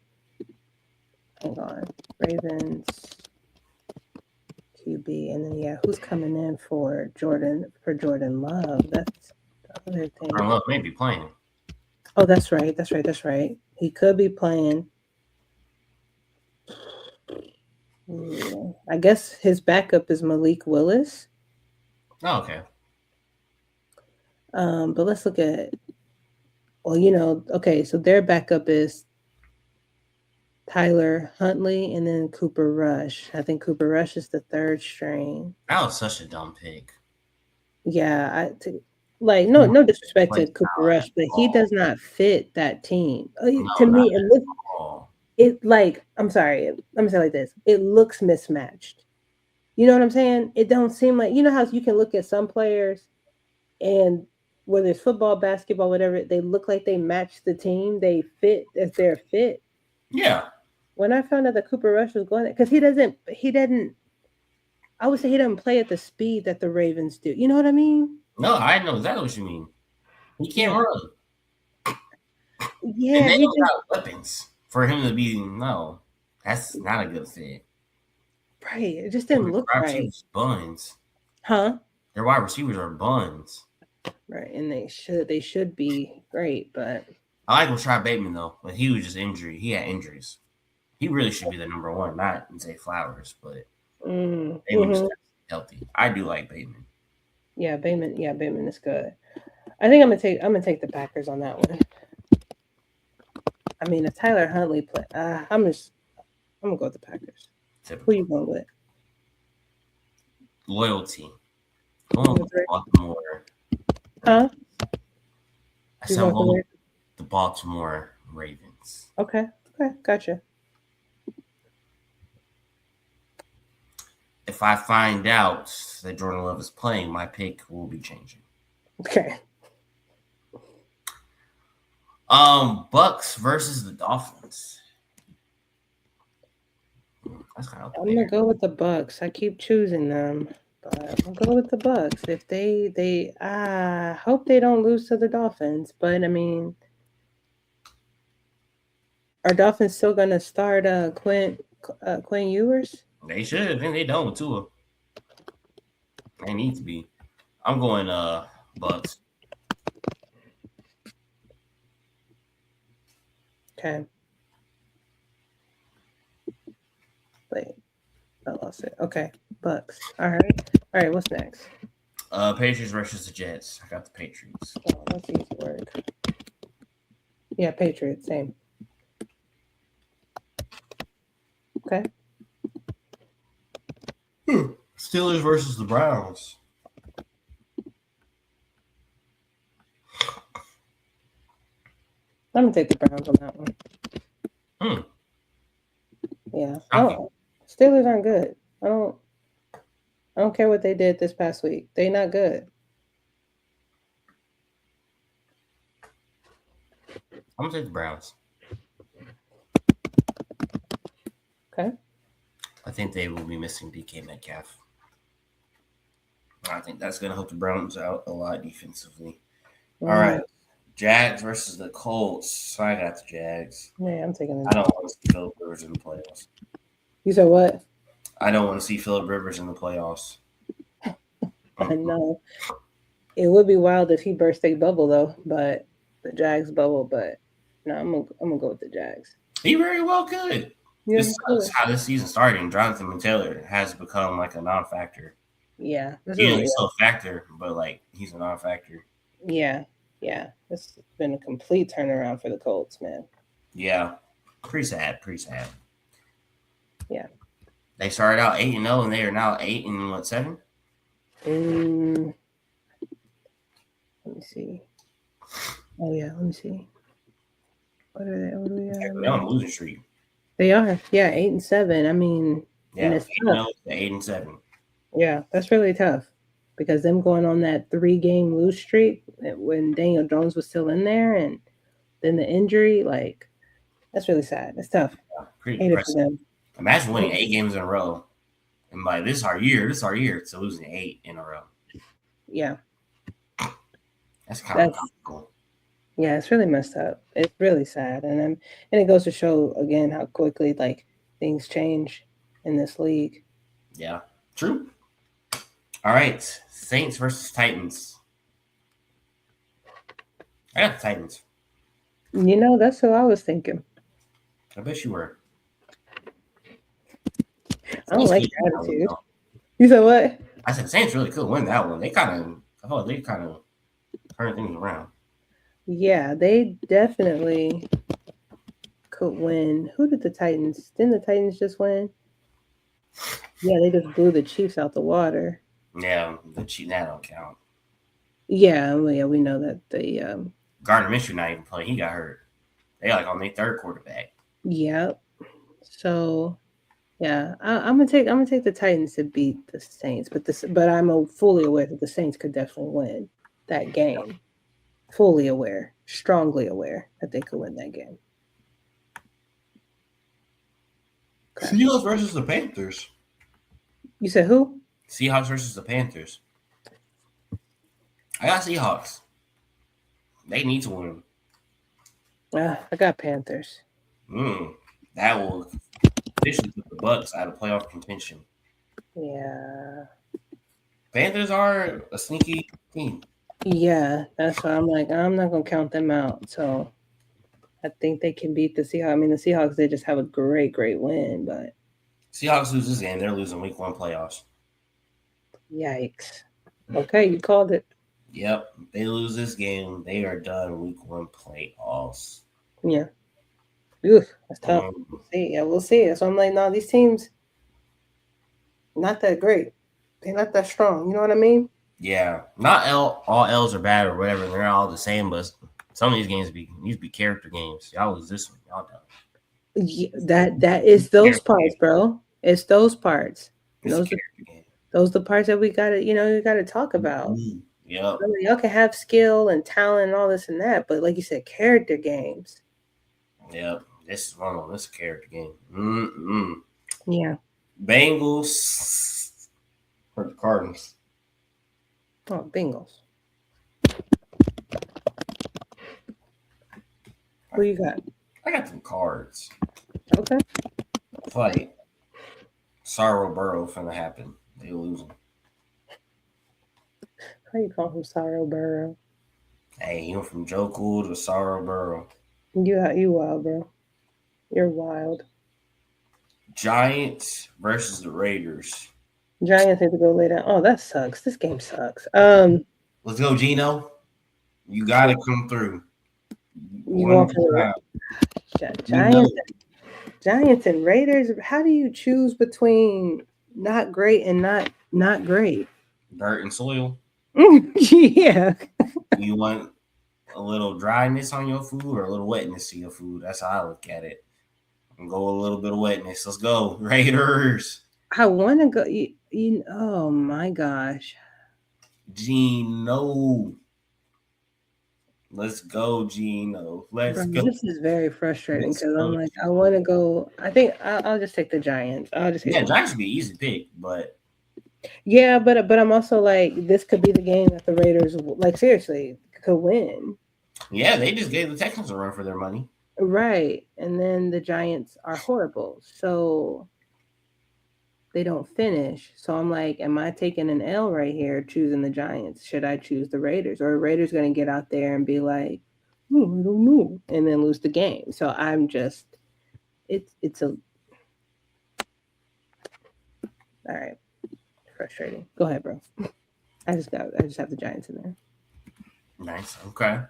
Hang on. Ravens. QB, and then who's coming in for Jordan Love? That's the other thing. Jordan Love may be playing. Oh, that's right. He could be playing. I guess his backup is Malik Willis. Oh, okay. But let's look at. Well, okay, so their backup is Tyler Huntley and then Cooper Rush. I think Cooper Rush is the third string. That was such a dumb pick. Yeah, no disrespect to Cooper Rush, but he does not fit that team. To me, I'm sorry, let me say it like this: it looks mismatched. You know what I'm saying? It don't seem like how you can look at some players, and whether it's football, basketball, whatever, they look like they match the team. They fit as their fit. Yeah. When I found out that Cooper Rush was going, because he doesn't. I would say he doesn't play at the speed that the Ravens do. You know what I mean? No, I know exactly what you mean. He can't run. Yeah, and they don't got weapons for him to be. No, that's not a good fit. Right, it just didn't look right. Buns, huh? Their wide receivers are buns. Right, and they should be great, but I like Rashad Bateman though, but he was just injured. He had injuries. He really should be the number one, not Zay Flowers, but Bateman is healthy. I do like Bateman. Yeah, Bateman is good. I think I'm gonna take the Packers on that one. I mean, if Tyler Huntley play, I'm gonna go with the Packers. Typical. Who are you going with? Loyalty. Going with Baltimore. Huh? I said I'm going with the Baltimore Ravens. Okay, gotcha. If I find out that Jordan Love is playing, my pick will be changing. Okay. Bucks versus the Dolphins. That's kind of. I'm gonna go with the Bucks. I keep choosing them, but I'll go with the Bucks. If they hope they don't lose to the Dolphins, but I mean, are Dolphins still gonna start Quinn Ewers? They should. I think they don't with Tua. They need to be. I'm going Bucks. Okay. Wait, I lost it. Okay, Bucks. All right. What's next? Patriots versus the Jets. I got the Patriots. Oh, that's easy work. Yeah, Patriots. Same. Okay. Steelers versus the Browns. I'm gonna take the Browns on that one. Yeah. Steelers aren't good. I don't care what they did this past week. They're not good. I'm gonna take the Browns. Okay. I think they will be missing DK Metcalf. I think that's gonna help the Browns out a lot defensively. All right. Jags versus the Colts. So I got the Jags. Yeah, I'm taking the I don't want to see Phillip Rivers in the playoffs. You said what? I don't want to see Phillip Rivers in the playoffs. I know. It would be wild if he burst a bubble though, but the Jags bubble, but no, I'm gonna go with the Jags. He very well could. Yeah, this is how this season started. Jonathan Taylor has become like a non-factor. Yeah. He's still a factor, but like he's a non-factor. Yeah. It's been a complete turnaround for the Colts, man. Yeah. Pretty sad. Yeah. They started out 8-0 and they are now 8-7? Let me see. Oh yeah, let me see. What are they? What are we at? They're on a losing streak. They are. Yeah, 8-7. I mean, yeah, 8-7. Yeah, that's really tough because them going on that 3-game lose streak when Daniel Jones was still in there, and then the injury, like that's really sad. It's tough. Yeah, pretty impressive. Imagine winning 8 games in a row, and like this is our year. So losing 8 in a row. Yeah, that's kind of cool. Yeah, it's really messed up. It's really sad, and it goes to show again how quickly like things change in this league. Yeah, True. All right. Saints versus Titans. I got the Titans. That's what I was thinking. I bet you were. I don't Saints like could your win that one, attitude. though. You said what? I said Saints really could win that one. I thought they kind of turned things around. Yeah, they definitely could win. Who did the Titans? Didn't the Titans just win? Yeah, they just blew the Chiefs out the water. Yeah, the cheat that don't count. Yeah, well, yeah, we know that the Gardner Minshew not even playing. He got hurt. They like on their third quarterback. yeah. So yeah, I'm gonna take the Titans to beat the Saints, but I'm fully aware that the Saints could definitely win that game. Fully aware, strongly aware that they could win that game. Okay. Seahawks versus the Panthers. You said who? Seahawks versus the Panthers. I got Seahawks. They need to win. I got Panthers. That will officially put the Bucks out of playoff contention. Yeah. Panthers are a sneaky team. Yeah, that's why I'm like, I'm not gonna count them out. So I think they can beat the Seahawks. I mean, the Seahawks, they just have a great win, but Seahawks lose this game. They're losing week 1 playoffs. yikes. Okay, you called it. Yep. They lose this game. They are done week 1 playoffs. Yeah. Oof, that's tough. We'll see. Yeah, we'll see. So I'm like, no, these teams not that great. They're not that strong. You know what I mean? Yeah. Not all L's are bad or whatever. They're all the same, but some of these games need to be character games. Y'all lose this one. Y'all done. Yeah, that is those parts, bro. It's those parts. Those the parts that we gotta talk about. Yep. Y'all can have skill and talent and all this and that, but like you said, character games. Yep. This is one of this character game. Yeah. Bengals or the Cardinals. Oh, Bengals. Who you got? I got some cards. Okay. Fight. Sorrow Burrow finna happen. They losing. How you call him Sorrow Burrow? Hey, you went from Joe Cool to Sorrow Burrow. You wild, bro. You're wild. Giants versus the Raiders. Giants need to go lay down. Oh, that sucks. This game sucks. Let's go, Gino. You gotta come through. You want for Giants and Raiders? How do you choose between not great and not great? Dirt and soil. Yeah. You want a little dryness on your food or a little wetness to your food? That's how I look at it. And go a little bit of wetness. Let's go, Raiders. I want to go. Oh my gosh, Gino. Let's go, Gino. Let's go. This is very frustrating because I'm like, I want to go. I think I'll just take the Giants. Giants would be an easy pick, but yeah, but I'm also like, this could be the game that the Raiders like seriously could win. Yeah, they just gave the Texans a run for their money. Right, and then the Giants are horrible, so they don't finish. So I'm like, am I taking an L right here choosing the Giants? Should I choose the Raiders? Or are Raiders going to get out there and be like, oh, I don't know, and then lose the game? So I'm just, it's a, all right, frustrating. Go ahead, bro. I just have the Giants in there. Nice. Okay.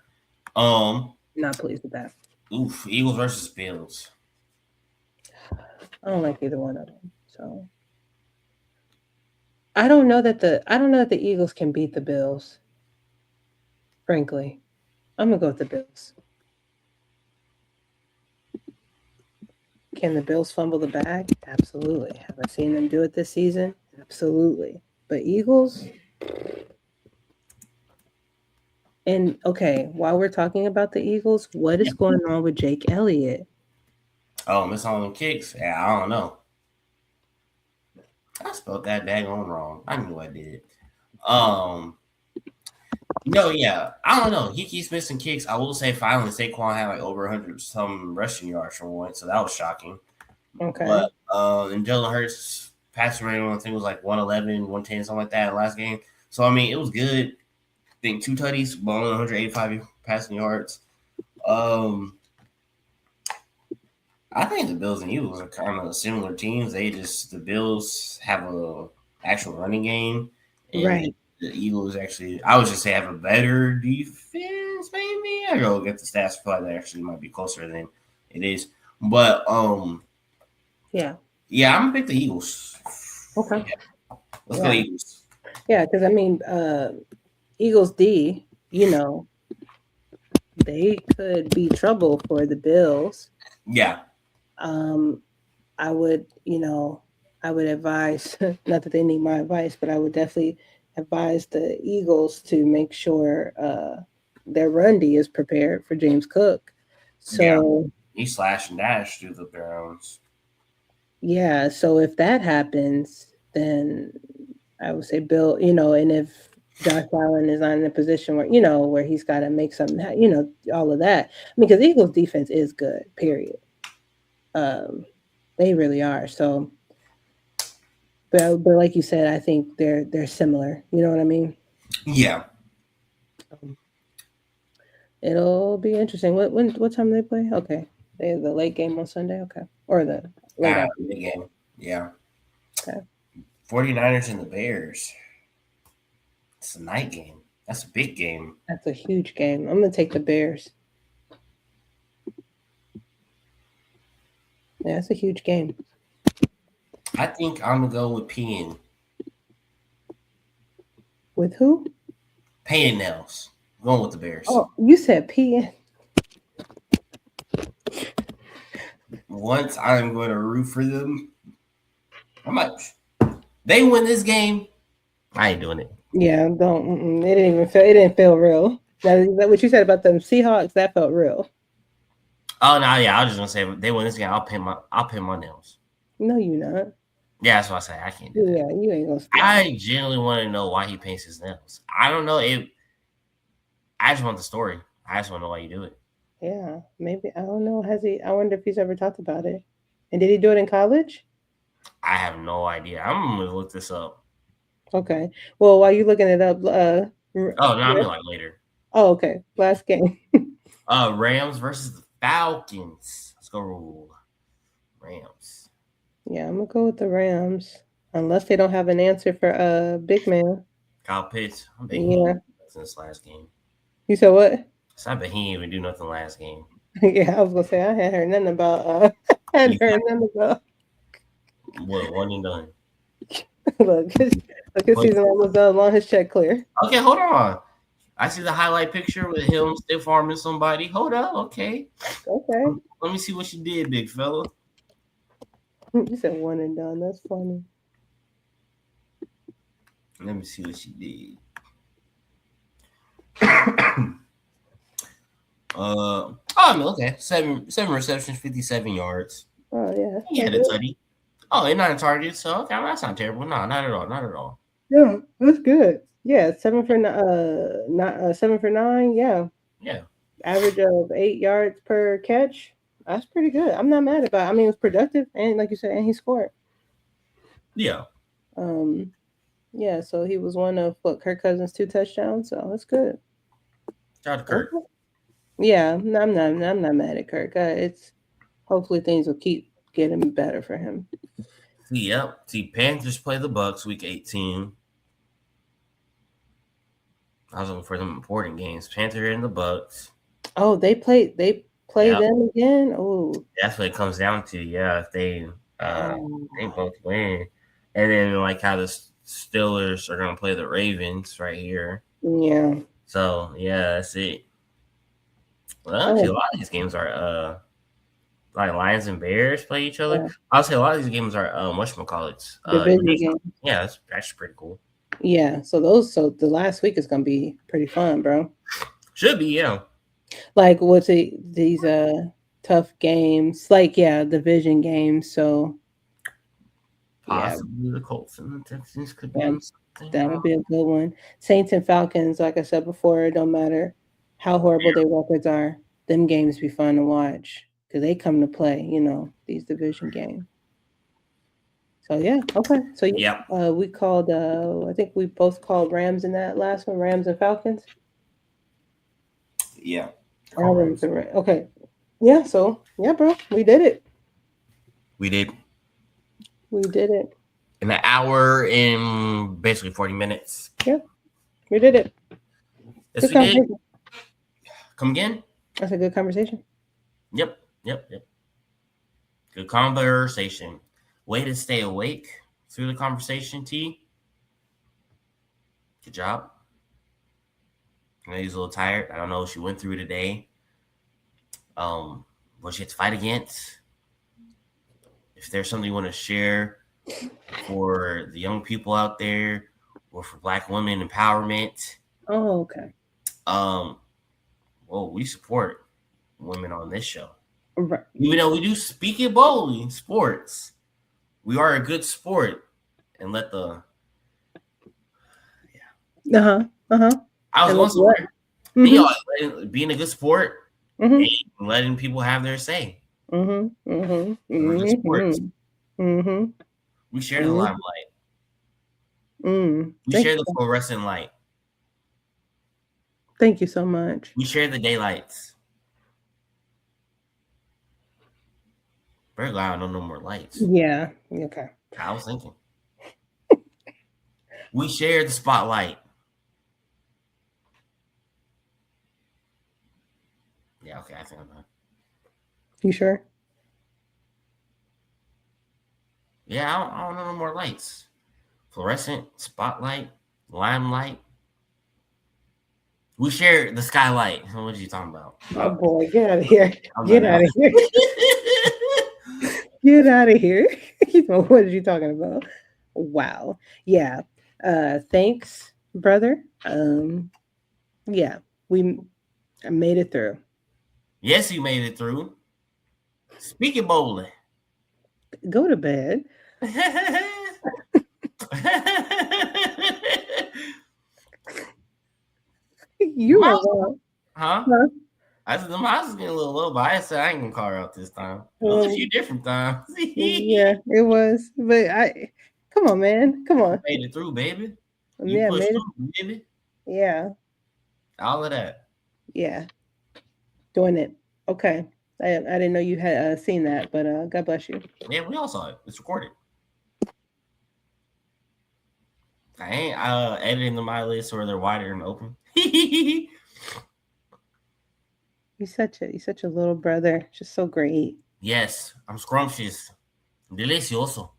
Not pleased with that. Oof. Eagles versus Bills. I don't like either one of them. So I don't know that the Eagles can beat the Bills. Frankly, I'm gonna go with the Bills. Can the Bills fumble the bag? Absolutely. Have I seen them do it this season? Absolutely. But Eagles. And okay, while we're talking about the Eagles, what is going on with Jake Elliott? Oh, miss all them kicks? Yeah, I don't know. I spelled that daggone wrong. I knew I did. No, yeah. I don't know. He keeps missing kicks. I will say finally Saquon had like over 100 some rushing yards from one, so that was shocking. Okay. But and Jalen Hurts Passing rate, I think it was like 111, 110, something like that last game. So I mean, it was good. I think 2 tutties, but only 185 passing yards. I think the Bills and Eagles are kind of similar teams. The Bills have a actual running game, and Right. the Eagles actually, I would just say, have a better defense. Maybe I go get the stats. Probably that actually might be closer than it is. But Yeah. yeah, I'm gonna pick the Eagles. Okay. Yeah. Let's go Yeah. Eagles. Yeah, because I mean, Eagles D, they could be trouble for the Bills. Yeah. Um, I would, I would advise, not that they need my advice, but I would definitely advise the Eagles to make sure their run D is prepared for James Cook. Yeah. So He slash and dash through the Browns. yeah, so if that happens, then I would say Bill, and if Josh Allen is not in a position where, where he's got to make something, all of that. I mean, because Eagles defense is good, period. They really are. So, but like you said, I think they're similar. You know what I mean? Yeah. Um, It'll be interesting. What time do they play? Okay, they have the late game on Sunday. Okay, or the late Big afternoon. game. Yeah. Okay, 49ers and the Bears. It's a night game. That's a big game. that's a huge game. I'm gonna take the Bears. Yeah, it's a huge game. I think I'm gonna go with Payne. With who? Payne Nails. I'm going with the Bears. Oh, you said PN. Once I'm going to root for them. How much? They win this game. I ain't doing it. Yeah, don't. It didn't even feel. It didn't feel real. That what you said about them Seahawks? That felt real. Oh no, yeah. I was just gonna say they win this game. I'll pin my nails. No, you not. Yeah, that's what I say. I can't do that. Yeah, you ain't gonna. I genuinely want to know why he paints his nails. I don't know. I just want the story. I just want to know why you do it. Yeah, maybe I don't know. Has he? I wonder if he's ever talked about it. And did he do it in college? I have no idea. I'm gonna look this up. Okay. Well, while you looking it up, Oh no, I mean like later. Oh, okay. Last game. Rams versus the Falcons. Let's go Rams. Yeah, I'm gonna go with the Rams, unless they don't have an answer for big man. Kyle Pitts. I'm betting Yeah. this last game. You said what? So I bet he didn't even do nothing last game. Yeah, I was gonna say I hadn't heard nothing about. Hadn't heard nothing about. What, one and done? Look, his season almost done. Long his check clear. Okay, hold on. I see the highlight picture with him stiff arming somebody. Hold up, okay. Okay. Let me see what you did, big fella. You said one and done. That's funny. Let me see what you did. Okay. Seven receptions, 57 yards. Oh yeah. He had a tutty. Oh, and 9 targets. So okay, that's not terrible. No, not at all. Not at all. Yeah, that's good. Yeah, 7 for 9. Yeah. Yeah. Average of 8 yards per catch. That's pretty good. I'm not mad about it. I mean, it was productive, and like you said, and he scored. Yeah. Yeah. So he was one of Kirk Cousins' 2 touchdowns. So that's good. Shout out to Kirk. Yeah, I'm not mad at Kirk. It's hopefully things will keep getting better for him. Yep. See, Panthers play the Bucks week 18. I was looking for some important games. Panther and the Bucks. Oh, they play them again. Oh, that's what it comes down to. Yeah, if they both win, and then like how the Steelers are gonna play the Ravens right here. Yeah. So yeah, that's it. Well, actually, a lot of these games are like Lions and Bears play each other. Yeah. I'll say a lot of these games are whatchamacallits. Division games. Yeah, that's actually pretty cool. Yeah, so the last week is gonna be pretty fun, bro. Should be, yeah. Like what's it? These tough games, like division games. So possibly the Colts and the Texans could be. That'll be a good one. Saints and Falcons, like I said before, it don't matter how horrible their records are. Them games be fun to watch because they come to play. These division games. So yeah, okay. So Yep. we called. I think we both called Rams in that last one. Rams and Falcons. Yeah. Okay. Yeah. So yeah, bro, we did it. We did. We did it. In an hour and basically 40 minutes. Yeah, we did it. Yes, Good we did. Come again? That's a good conversation. Yep. Good conversation. Way to stay awake through the conversation, T. Good job. I know he's a little tired. I don't know what she went through today. What she had to fight against. If there's something you want to share for the young people out there or for Black women empowerment. Oh, okay. Well, we support women on this show. Right. Even though we do speak it boldly in sports, we are a good sport and let the I was going somewhere. Being a good sport and letting people have their say. We're good sports. We share the limelight. We share the fluorescent light. Thank you so much. We share the daylights. Very glad I don't know more lights. Yeah. Okay. I was thinking. We share the spotlight. Yeah, okay, I think I'm done. You sure? Yeah, I don't know no more lights. Fluorescent, spotlight, limelight. We share the skylight. What are you talking about? Oh boy, get out of here. Get out of here. Get out of here. What are you talking about? Wow. Yeah. Thanks, brother. Yeah, we made it through. Yes, you made it through. Speak it boldly. Go to bed. You are wrong. Huh? I said the mouse is getting a little low, but I said I ain't gonna call her out this time. It was a few different times. Yeah, it was. But come on, man. Come on. You made it through, baby. You pushed through, baby. Yeah. All of that. Yeah. Doing it. Okay. I didn't know you had seen that, but God bless you. Yeah, we all saw it. It's recorded. I ain't editing the my list or they're wider and open. You're such a little brother. Just so great. Yes, I'm scrumptious. Delicioso.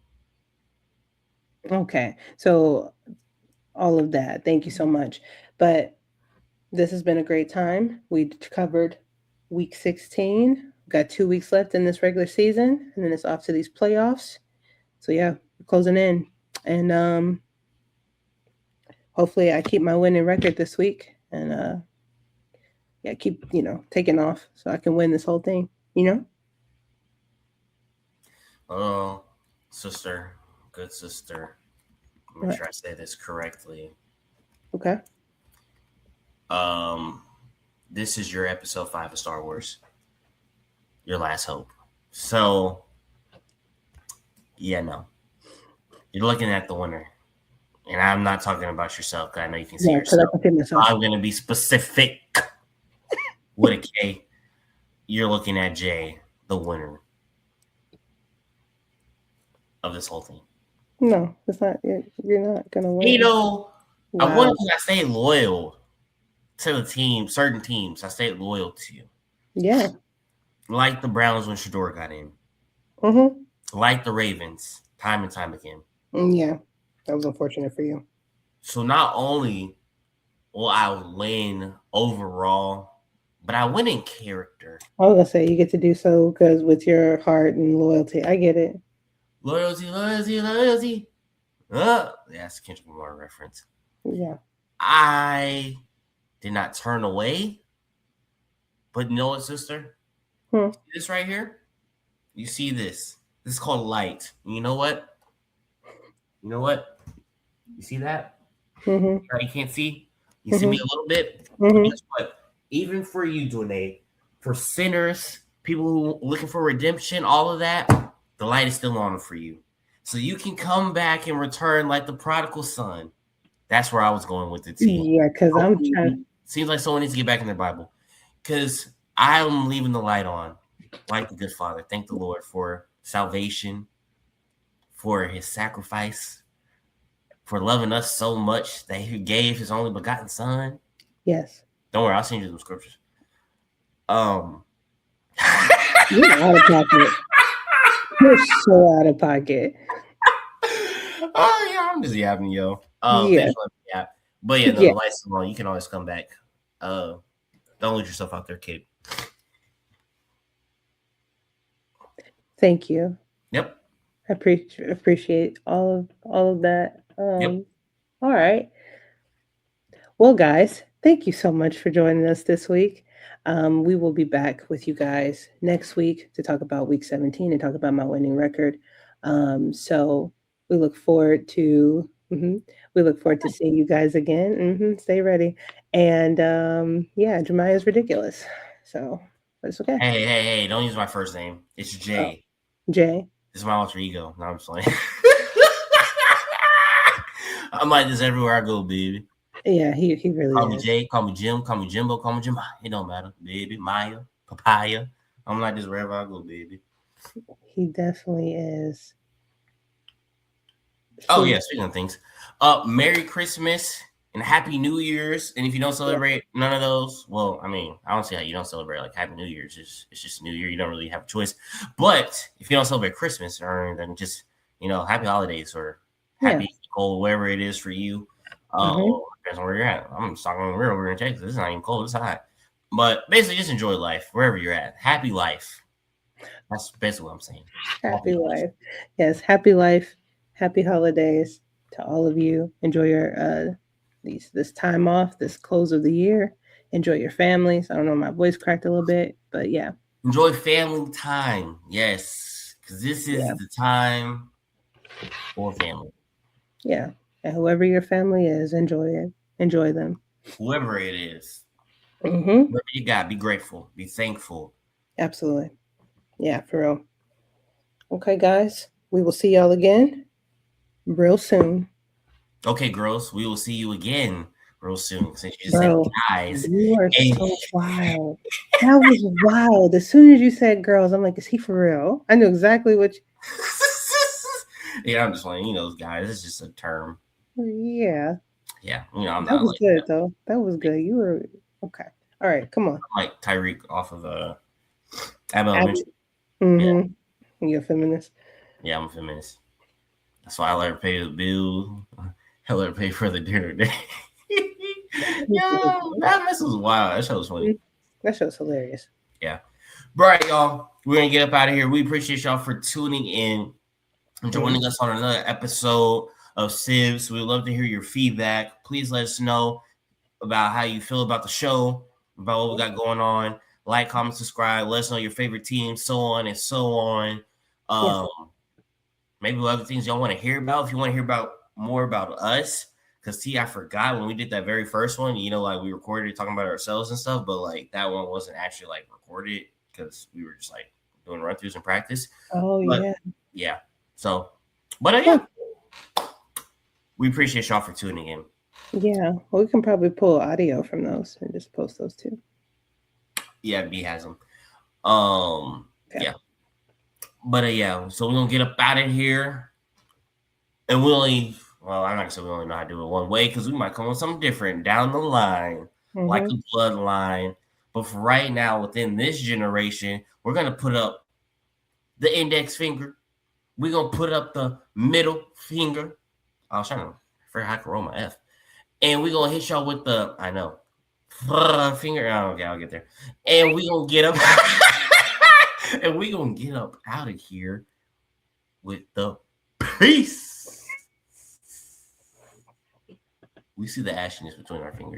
Okay. So all of that. Thank you so much. But this has been a great time. We covered week 16. Got 2 weeks left in this regular season, and then it's off to these playoffs. So yeah, we're closing in. And hopefully I keep my winning record this week and keep, taking off so I can win this whole thing, Oh, sister, good sister. Make sure I say this correctly. Okay. This is your episode 5 of Star Wars. Your last hope. So, yeah, no. You're looking at the winner. And I'm not talking about yourself, because I know you can see yourself. I'm going to be specific with a K. You're looking at Jay, the winner of this whole thing. No, it's not. You're not going to win. Wow. I wanted to stay loyal to the team, certain teams. I stayed loyal to you. Yeah. Like the Browns when Shador got in. Like the Ravens, time and time again. Yeah. That was unfortunate for you. So not only will I win overall, but I win in character. I was going to say, you get to do so because with your heart and loyalty. I get it. Loyalty. That's a Kendrick Lamar reference. Yeah. I did not turn away. But you know what, sister? This right here? You see this? This is called light. You know what? You see that? You can't see? You see me a little bit? Guess what? Even for you, Dwayne, for sinners, people who are looking for redemption, all of that, the light is still on for you. so you can come back and return like the prodigal son. That's where I was going with it too. Yeah, because I'm trying. Seems like someone needs to get back in their Bible. Because I'm leaving the light on, like the good father. Thank the Lord for salvation, for his sacrifice, for loving us so much that he gave his only begotten son. Yes. Don't worry, I'll send you some scriptures. You're out of pocket. You're so out of pocket. Oh yeah, I'm just yapping, yo. Yeah. Thanks for letting me yap. But yeah, no, the lights are on. You can always come back. Don't let yourself out there, kid. Thank you. Yep. I appreciate all of that. Yep. All right. Well, guys, thank you so much for joining us this week. We will be back with you guys next week to talk about week 17 and talk about my winning record. So we look forward to seeing you guys again. Stay ready. And yeah, Jemiah is ridiculous. So it's okay. Hey, don't use my first name. It's Jay. Oh, Jay. This is my alter ego. No, I'm just playing. I'm like this everywhere I go, baby. Yeah, he really call is. Me Jay, call me Jim, call me Jimbo, call me Jim. It don't matter, baby. Maya, papaya. I'm like this wherever I go, baby. He definitely is. Oh yeah, speaking of things. Merry Christmas and Happy New Year's. And if you don't celebrate none of those, well, I mean, I don't see how you don't celebrate like Happy New Year's. It's just New Year. You don't really have a choice. But if you don't celebrate Christmas or then just Happy Holidays or Happy cold, wherever it is for you. Depends on where you're at. I'm just talking real over in Texas. It's not even cold, it's hot. But basically just enjoy life wherever you're at. Happy life. That's basically what I'm saying. Happy life. Yes, happy life. Happy holidays to all of you. Enjoy your this time off, this close of the year. Enjoy your families. I don't know, my voice cracked a little bit, but yeah. Enjoy family time. Yes, because this is the time for family. Yeah, and whoever your family is, enjoy it. Enjoy them. Whoever it is. Mm-hmm. Whatever you got, be grateful. Be thankful. Absolutely. Yeah, for real. Okay, guys, we will see y'all again real soon. Okay, girls, we will see you again real soon. Since you just said guys. You are so wild. That was wild. As soon as you said girls, I'm like, is he for real? I knew exactly what Yeah, I'm just playing. Those guys. It's just a term. Yeah. Yeah, I'm that not was like good though. That was good. You were okay. All right, come on. I'm like Tyreek off of Elementary. Mm-hmm. Yeah. You're a feminist. Yeah, I'm a feminist. That's why I let her pay the bill. I let her pay for the dinner day. Yo, that mess was wild. That show was funny. That show's hilarious. Yeah. All right, y'all. We're gonna get up out of here. We appreciate y'all for tuning in and joining us on another episode of Sibs. We'd love to hear your feedback. Please let us know about how you feel about the show, about what we got going on. Like, comment, subscribe. Let us know your favorite team, so on and so on. Maybe other things y'all want to hear about. If you want to hear about more about us, because I forgot when we did that very first one, like we recorded it talking about ourselves and stuff, but like that one wasn't actually like recorded because we were just like doing run-throughs in practice. Yeah. So, but yeah, we appreciate y'all for tuning in. Yeah, well, we can probably pull audio from those and just post those too. Yeah, B has them. Yeah. But yeah, so we're gonna get up out of here, and I'm not gonna say we only know how to do it one way because we might come with something different down the line, like a bloodline. But for right now, within this generation, we're gonna put up the index finger. We're gonna put up the middle finger. I was trying to figure out how to roll my F, and we're gonna hit y'all with the finger. Oh, okay, I'll get there, and we gonna get up. And we gonna get up out of here with the peace. We see the ashiness between our fingers.